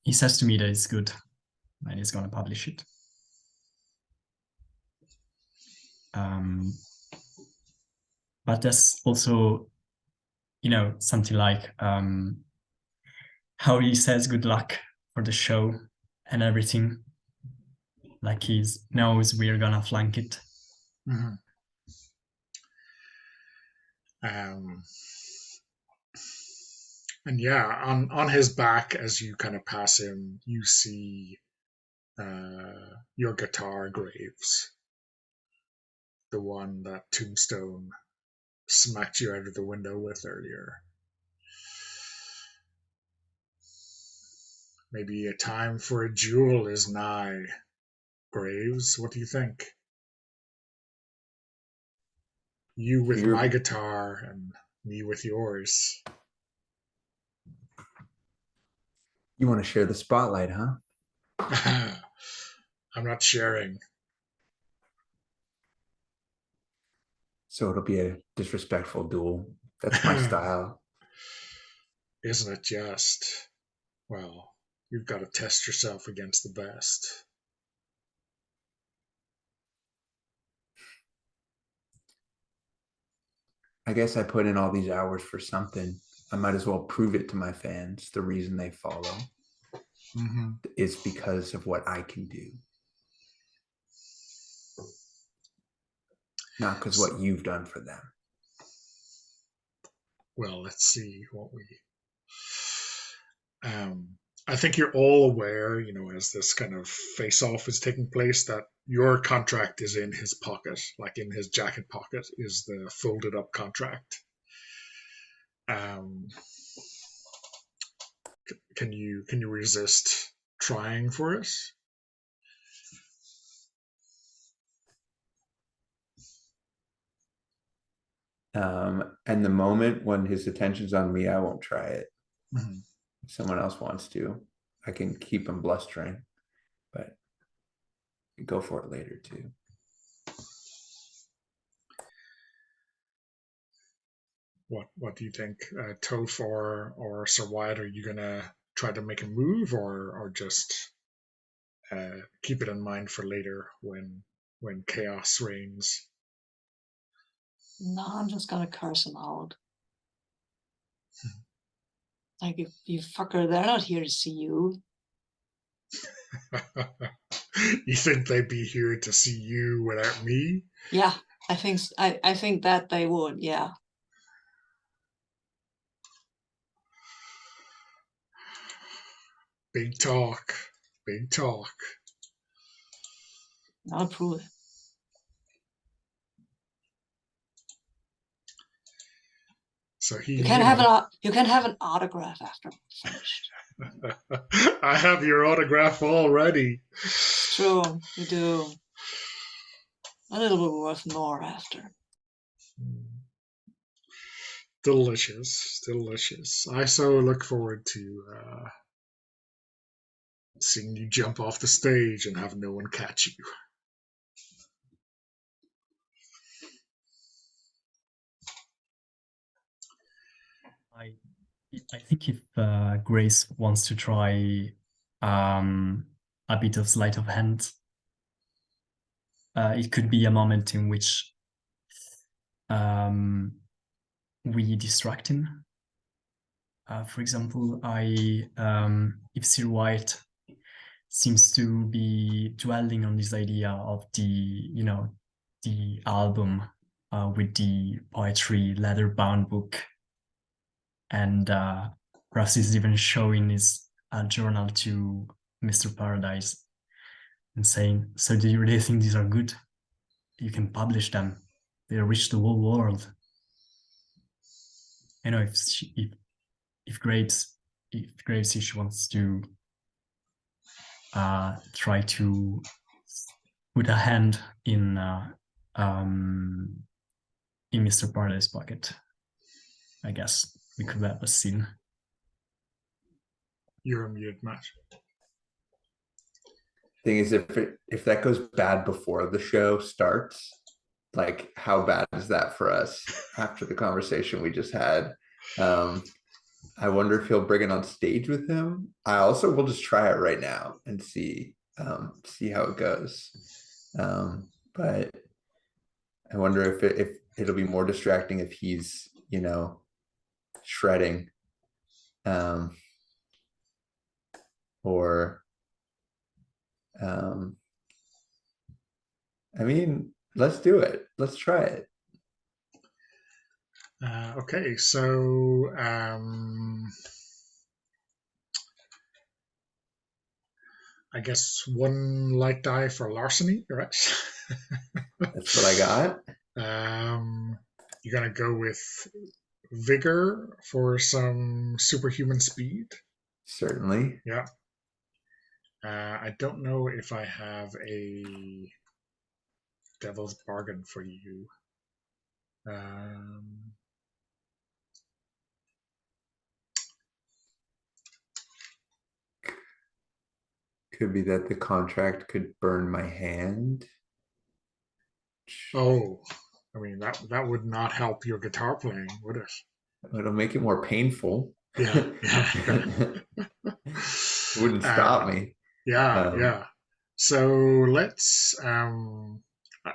he says to me that it's good, and he's going to publish it. But there's also, something like how he says good luck for the show and everything. Like he knows we're gonna flank it. Mm-hmm. And yeah, on his back, as you kind of pass him, you see your guitar, Graves, the one that Tombstone smacked you out of the window with earlier. Maybe a time for a duel is nigh. Graves, what do you think? You with my guitar and me with yours. You want to share the spotlight, huh? I'm not sharing. So it'll be a disrespectful duel. That's my style. Isn't it just? Well, you've got to test yourself against the best. I guess I put in all these hours for something. I might as well prove it to my fans. The reason they follow is because of what I can do. Not because what you've done for them. Well, let's see what we... I think you're all aware, as this kind of face-off is taking place, that your contract is in his pocket, like in his jacket pocket is the folded up contract. Can you resist trying for it? And the moment when his attention's on me, I won't try it. Mm-hmm. If someone else wants to, I can keep him blustering, but go for it later too. What do you think, Toph or Sir Wyatt? Are you gonna try to make a move, or just keep it in mind for later when chaos reigns? No, I'm just gonna curse him out. Like, you fucker, they're not here to see you. You think they'd be here to see you without me? Yeah, I think that they would, yeah. Big talk. Big talk. I'll prove it. So you can have an autograph after I'm finished. I have your autograph already. True, you do. A little bit worth more after. Delicious, delicious. I so look forward to seeing you jump off the stage and have no one catch you. I think if Grace wants to try a bit of sleight of hand, it could be a moment in which we distract him. For example, if Sir White seems to be dwelling on this idea of the album with the poetry leather-bound book, and perhaps he's even showing his journal to Mr. Paradise and saying, "So do you really think these are good? You can publish them. They'll reach the whole world." You know, if Graves Ish wants to try to put a hand in Mr. Parlay's pocket, I guess we could have a scene. You're a mute, Matt. Thing is, if that goes bad before the show starts, like how bad is that for us after the conversation we just had? I wonder if he'll bring it on stage with him. I also will just try it right now and see how it goes. But I wonder if it'll be more distracting if he's, you know, shredding, or I mean, let's do it. Let's try it. Okay, so I guess one light die for larceny, right? That's what I got. You're gonna go with vigor for some superhuman speed. Certainly. Yeah. I don't know if I have a devil's bargain for you. Could be that the contract could burn my hand. Oh, I mean that would not help your guitar playing, would it? It'll make it more painful. Yeah. Wouldn't stop me. Yeah. So let's.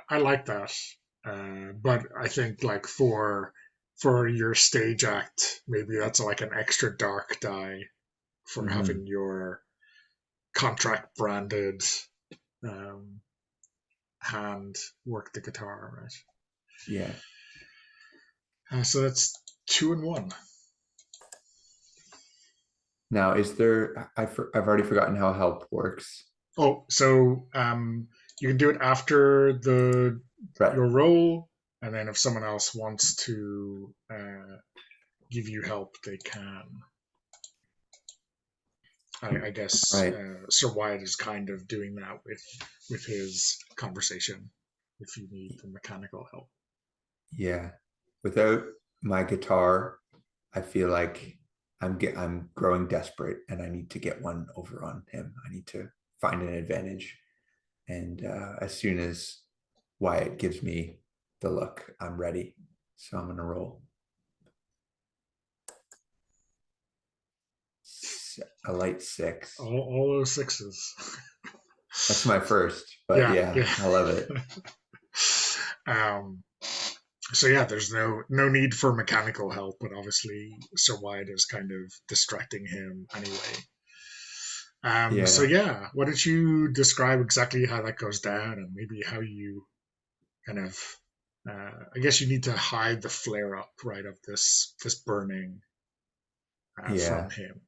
I like that, but I think like for your stage act, maybe that's like an extra dark die for having your contract branded hand work the guitar, right? Yeah. So that's 2 and 1. Now, is there? I've already forgotten how help works. Oh, so you can do it after your roll, and then if someone else wants to give you help, they can. I guess Sir Wyatt is kind of doing that with his conversation. If you need the mechanical help. Yeah, without my guitar, I feel like I'm growing desperate, and I need to get one over on him. I need to find an advantage, and as soon as Wyatt gives me the look, I'm ready. So I'm gonna roll a light 6. All those 6s. That's my first, but yeah. I love it. So yeah, there's no need for mechanical help, but obviously Sir Wyatt is kind of distracting him anyway. So yeah, why don't you describe exactly how that goes down, and maybe how you kind of I guess you need to hide the flare up, right, of this burning from him.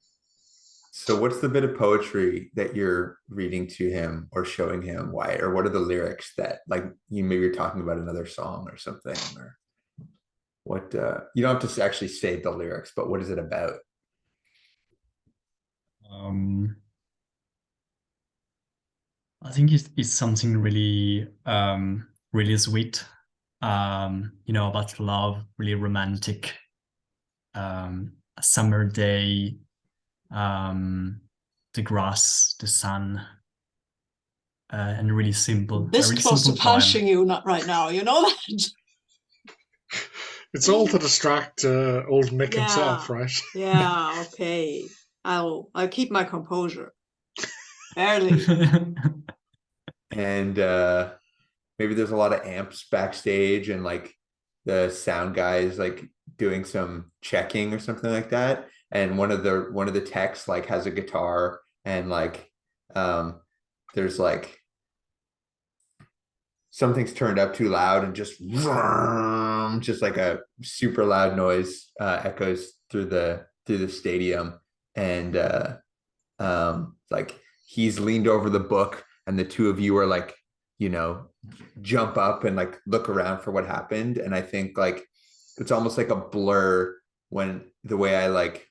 So what's the bit of poetry that you're reading to him or showing him, Wyatt? Or what are the lyrics that, like, maybe you're talking about another song or something, or what? You don't have to actually say the lyrics, but what is it about? I think it's something really really sweet, about love, really romantic, a summer day, the grass, the sun, and really simple. This really close to simple punching you, not right now, you know that? It's all to distract old Nick himself, right? Yeah, okay. I'll keep my composure. Barely. And maybe there's a lot of amps backstage, and like the sound guy is like doing some checking or something like that, and one of the techs like has a guitar, and like there's like something's turned up too loud, and just like a super loud noise echoes through the stadium, and like he's leaned over the book, and the two of you are like, you know, jump up and like look around for what happened. And I think like it's almost like a blur when the way I like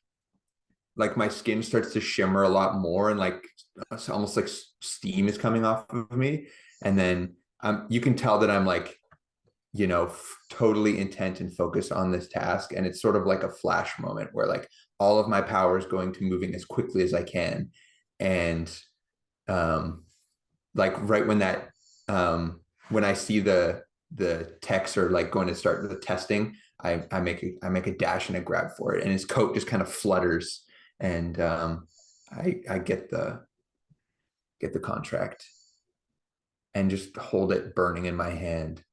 my skin starts to shimmer a lot more, and like it's almost like steam is coming off of me. And then you can tell that I'm like, you know, totally intent and focused on this task. And it's sort of like a flash moment where like all of my power is going to moving as quickly as I can. And like right when that when I see the techs are like going to start the testing, I make a dash and a grab for it, and his coat just kind of flutters, and I get the contract and just hold it burning in my hand.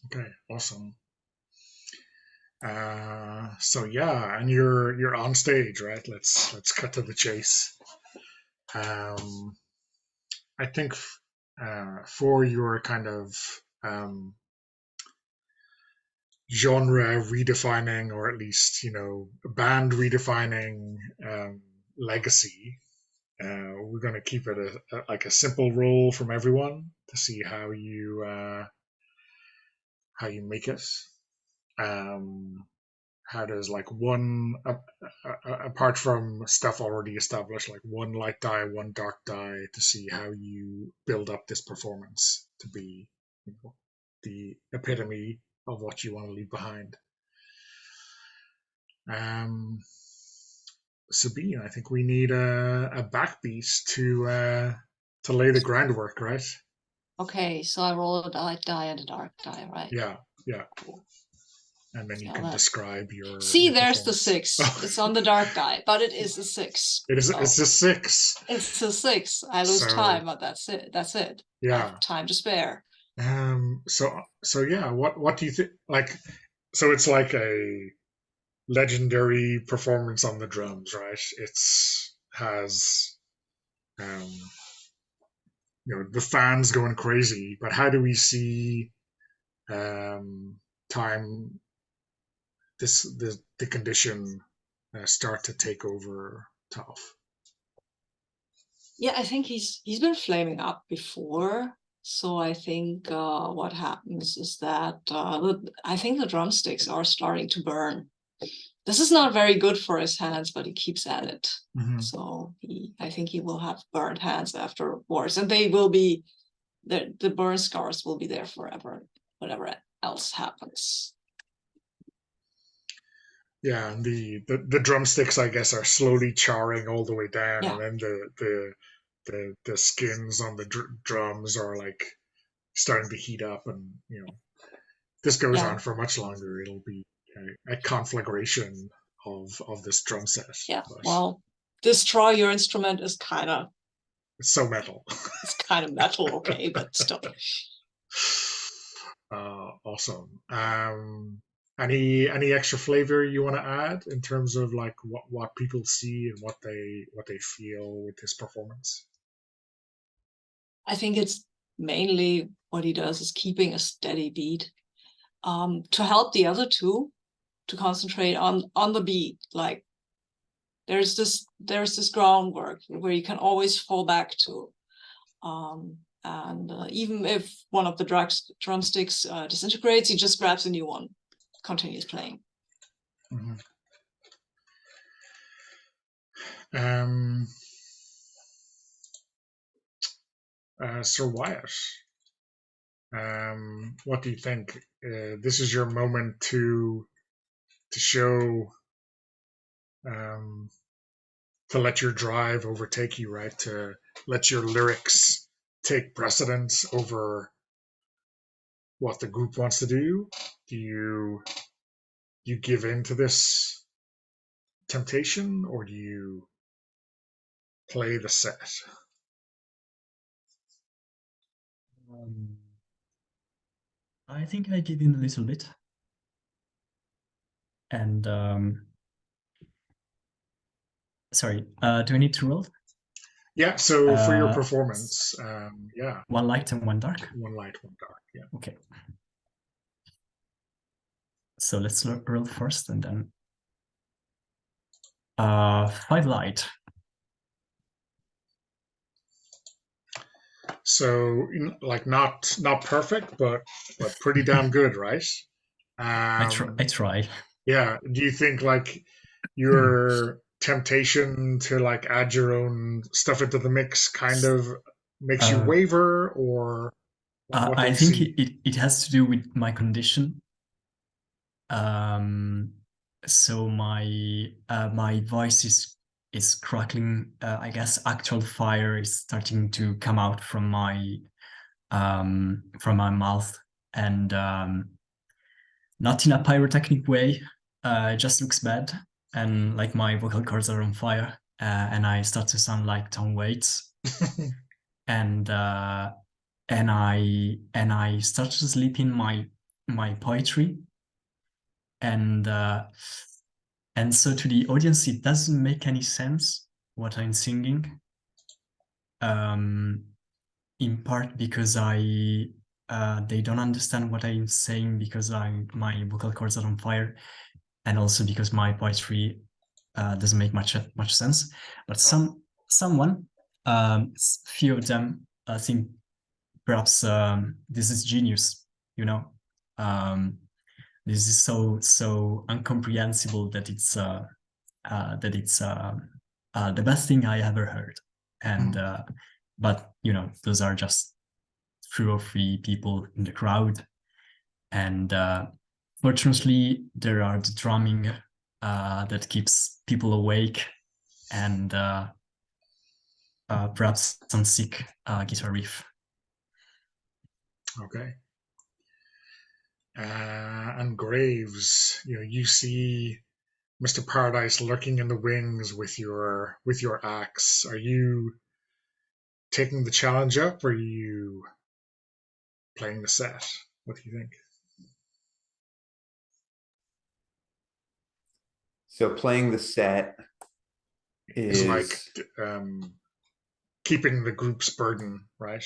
Okay, awesome. So yeah, and you're on stage, right? Let's cut to the chase. I think for your kind of genre redefining, or at least, you know, band redefining legacy, we're going to keep it like a simple rule from everyone to see how you make it. How does like one apart from stuff already established, like one light die, one dark die, to see how you build up this performance to be, you know, the epitome of what you want to leave behind. Sabine, I think we need a backbeat to lay the groundwork, right? Okay, so I roll a light die and a dark die, right? Yeah, cool. And then you can describe your. See, there's the 6. It's on the dark die, but it is a 6. It's a 6. It's a 6. I lose time, but that's it. Yeah. I have time to spare. So yeah, what do you think? Like, so it's like a legendary performance on the drums, right? Has you know, the fans going crazy, but how do we see time the condition start to take over Toph? Yeah, I think he's been flaming up before. So I think what happens is that I think the drumsticks are starting to burn. This is not very good for his hands, but he keeps at it. Mm-hmm. So I think he will have burned hands afterwards, and they will be the burn scars will be there forever, whatever else happens. Yeah, and the drumsticks, I guess, are slowly charring all the way down, yeah. And then the skins on the drums are like starting to heat up, and you know, this goes on for much longer. It'll be a conflagration of this drum set. Yeah, well, destroy your instrument is kind of, it's so metal. It's kind of metal, okay, but still. Awesome. Any extra flavor you want to add in terms of like what people see and what they feel with this performance? I think it's mainly what he does is keeping a steady beat, to help the other two to concentrate on the beat. Like there's this groundwork where you can always fall back to, and even if one of the drumsticks disintegrates, he just grabs a new one, continues playing. Mm-hmm. Sir Wyatt, what do you think? This is your moment to show, to let your drive overtake you, right? To let your lyrics take precedence over what the group wants to do. Do you give in to this temptation, or do you play the set? I think I give in a little bit. And sorry, do I need to roll? Yeah, so for your Uh, performance, yeah, One light and one dark. one light, one dark, yeah. Okay. So let's roll first and then 5 light. So like not perfect, but pretty damn good, right? I try. Yeah. Do you think like your temptation to like add your own stuff into the mix kind of makes you Uh, waver, or what do I you think see? it has to do with my condition. So my voice is crackling. I guess actual fire is starting to come out from my mouth, and not in a pyrotechnic way. It just looks bad, and like my vocal cords are on fire, and I start to sound like Tom Waits, and I start to sleep in my poetry, and so to the audience it doesn't make any sense what I'm singing, in part because they don't understand what I'm saying because my vocal cords are on fire, and also because my poetry doesn't make much sense. But someone, few of them, think perhaps this is genius, you know. This is so incomprehensible that it's the best thing I ever heard. And but you know, those are just 2 or 3 people in the crowd, and fortunately there are the drumming that keeps people awake, and perhaps some sick guitar riff. Okay. And Graves, you see Mr. Paradise lurking in the wings with your axe. Are you taking the challenge up, or are you playing the set? What do you think? So playing the set Is like is keeping the group's burden, right?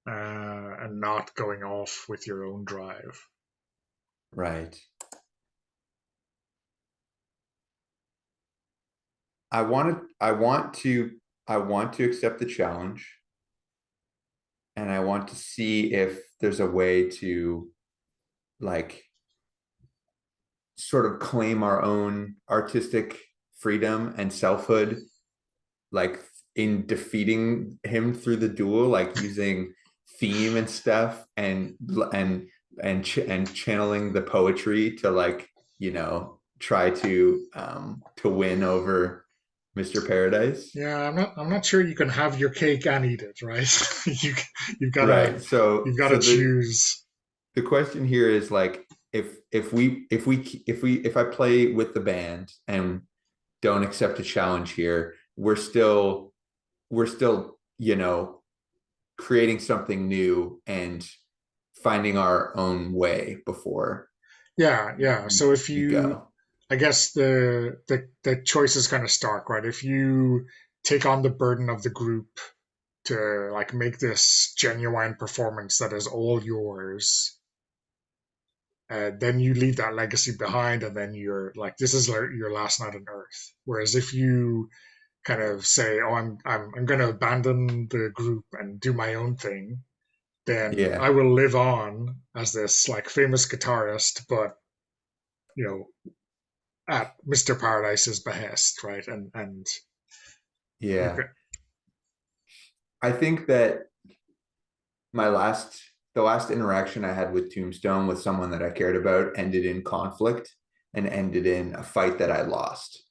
And not going off with your own drive. right. I want to accept the challenge, and I want to see if there's a way to like sort of claim our own artistic freedom and selfhood, like in defeating him through the duel, like using theme and stuff, and channeling the poetry to like, try to win over Mr. Paradise. Yeah, I'm not sure you can have your cake and eat it, right? you you've Right. you've So gotta choose. the question here is like, if I play with the band and don't accept a challenge here, we're still creating something new and finding our own way before Yeah. So if we you, go. I guess the choice is kind of stark, right? If you take on the burden of the group to like make this genuine performance that is all yours, then you leave that legacy behind, and then you're like, this is your last night on Earth. Whereas if you kind of say, oh, I'm going to abandon the group and do my own thing, then I Yeah. will live on as this like famous guitarist, but you know, at Mr. Paradise's behest, right? And Yeah. okay, I think that the last interaction I had with Tombstone with someone that I cared about ended in conflict and ended in a fight that I lost.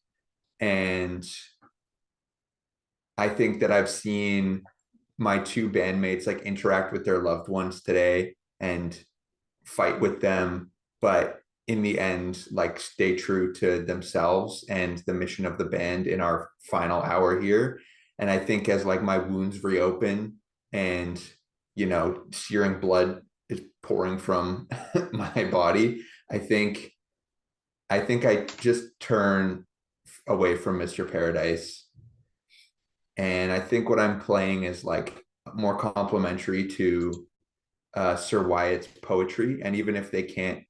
And I think that I've seen my 2 bandmates like interact with their loved ones today and fight with them, but in the end, like stay true to themselves and the mission of the band in our final hour here. And I think as like my wounds reopen and searing blood is pouring from my body, I think I just turn away from Mr. Paradise. And I think what I'm playing is like more complementary to Sir Wyatt's poetry. And even if they can't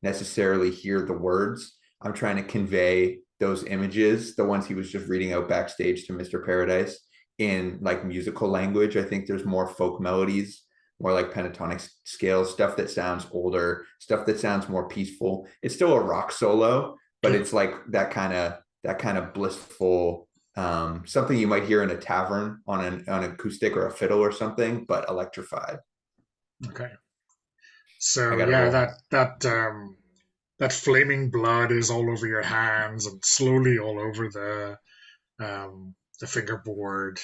necessarily hear the words, I'm trying to convey those images, the ones he was just reading out backstage to Mr. Paradise, in like musical language. I think there's more folk melodies, more like pentatonic scales, stuff that sounds older, stuff that sounds more peaceful. It's still a rock solo, but it's like that kind of blissful, something you might hear in a tavern on an acoustic or a fiddle or something, but electrified. Okay. I So gotta yeah, roll. that flaming blood is all over your hands and slowly all over the fingerboard.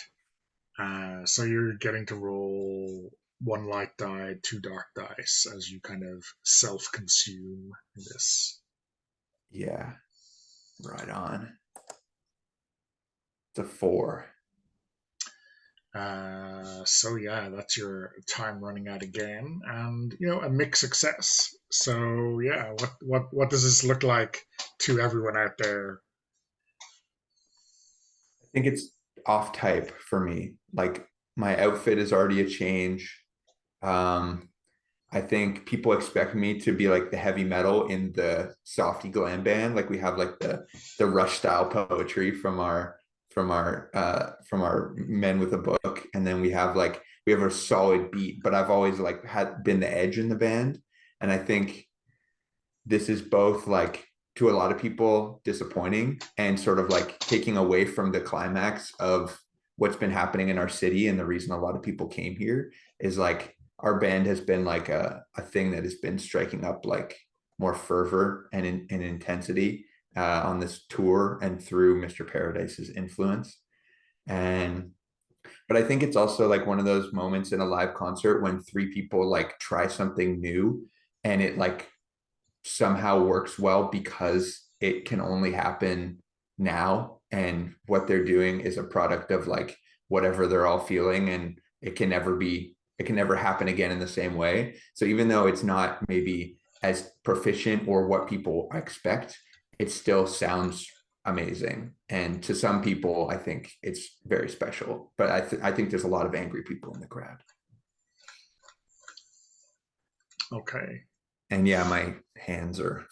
So you're getting to roll one light die, two dark dice as you kind of self-consume this. Yeah, right on. It's a 4. So yeah, that's your time running out again, and a mixed success. So yeah, what does this look like to everyone out there? I think it's off type for me. Like my outfit is already a change. Um, I think people expect me to be like the heavy metal in the softy glam band. Like we have like the Rush style poetry from our men with a book, and then we have a solid beat. But I've always like had been the edge in the band, and I think this is both like to a lot of people disappointing and sort of like taking away from the climax of what's been happening in our city. And the reason a lot of people came here is like our band has been like a thing that has been striking up like more fervor and intensity on this tour and through Mr. Paradise's influence. And but I think it's also like one of those moments in a live concert when 3 people like try something new and it like somehow works well because it can only happen now, and what they're doing is a product of like whatever they're all feeling, and it can never happen again in the same way. So even though it's not maybe as proficient or what people expect, it still sounds amazing, and to some people I think it's very special. But I think there's a lot of angry people in the crowd. Okay. And yeah, my hands are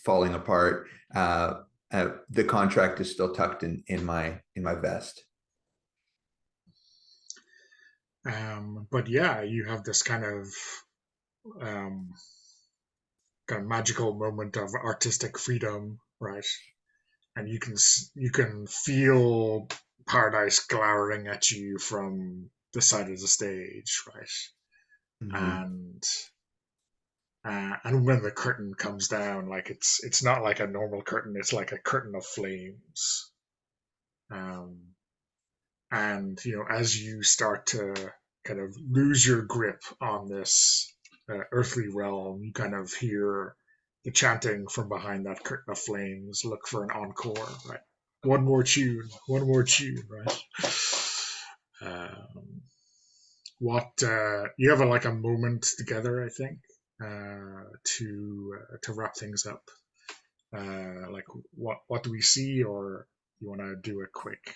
falling apart. The contract is still tucked in my vest. But yeah, you have this um, kind of magical moment of artistic freedom, right? And you can feel Paradise glowering at you from the side of the stage, right? Mm-hmm. And when the curtain comes down, like it's not like a normal curtain; it's like a curtain of flames. Um, and as you start to kind of lose your grip on this earthly realm, you kind of hear the chanting from behind that curtain of flames. Look for an encore, right? One more tune, right? Um, what you have like a moment together, I think, to wrap things up. Like what do we see, or you want to do a quick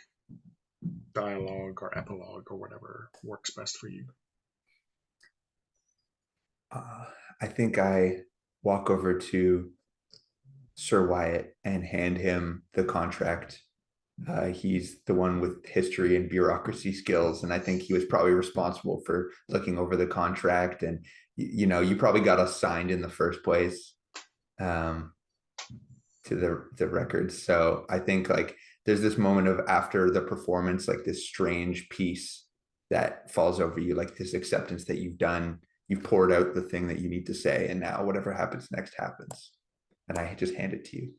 dialogue or epilogue or whatever works best for you? I think I walk over to Sir Wyatt and hand him the contract. He's the one with history and bureaucracy skills, and I think he was probably responsible for looking over the contract. And you probably got us signed in the first place um, to the records. So I think like there's this moment of after the performance, like this strange peace that falls over you, like this acceptance that you've poured out the thing that you need to say, and now whatever happens next happens. And I just hand it to you.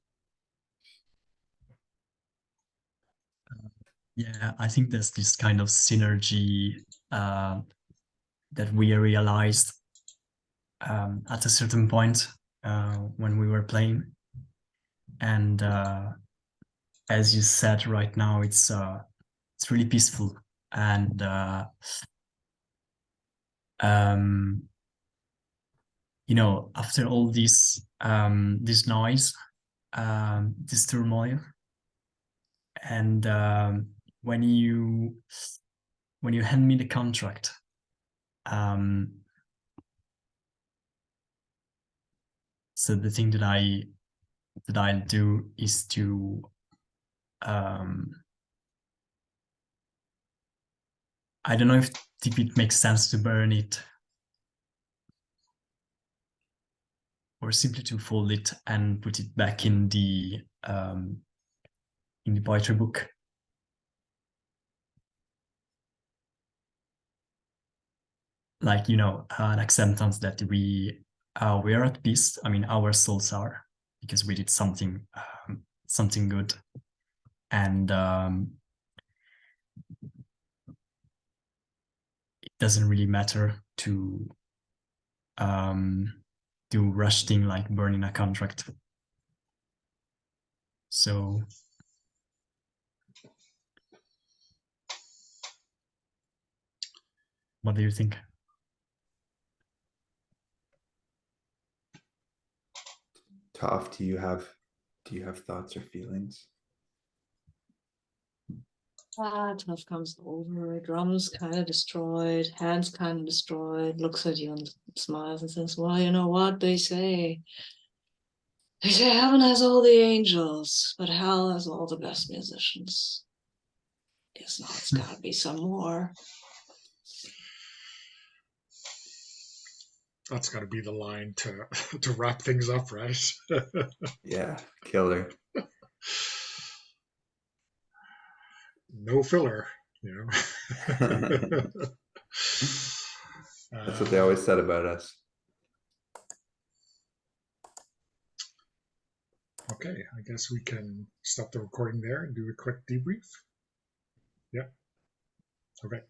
Yeah, I think there's this kind of synergy that we realized at a certain point when we were playing. And as you said, right now it's really peaceful, and you know, after all this noise, this turmoil, and when you hand me the contract, so the thing that I'll do is to I don't know if it makes sense to burn it or simply to fold it and put it back in the poetry book. Like, you know, an acceptance that we are at peace. I mean, our souls are, because we did something good, and it doesn't really matter to do rush thing like burning a contract. So what do you think? Toph, do you have thoughts or feelings? Tough comes over, drums kind of destroyed, hands kind of destroyed, looks at you and smiles and says, well, you know what they say? They say heaven has all the angels, but hell has all the best musicians. Guess not, it's gotta be some more. That's got to be the line to to wrap things up, right? Yeah, killer. No filler, you know. That's what they always said about us. Okay, I guess we can stop the recording there and do a quick debrief. Yeah. Okay.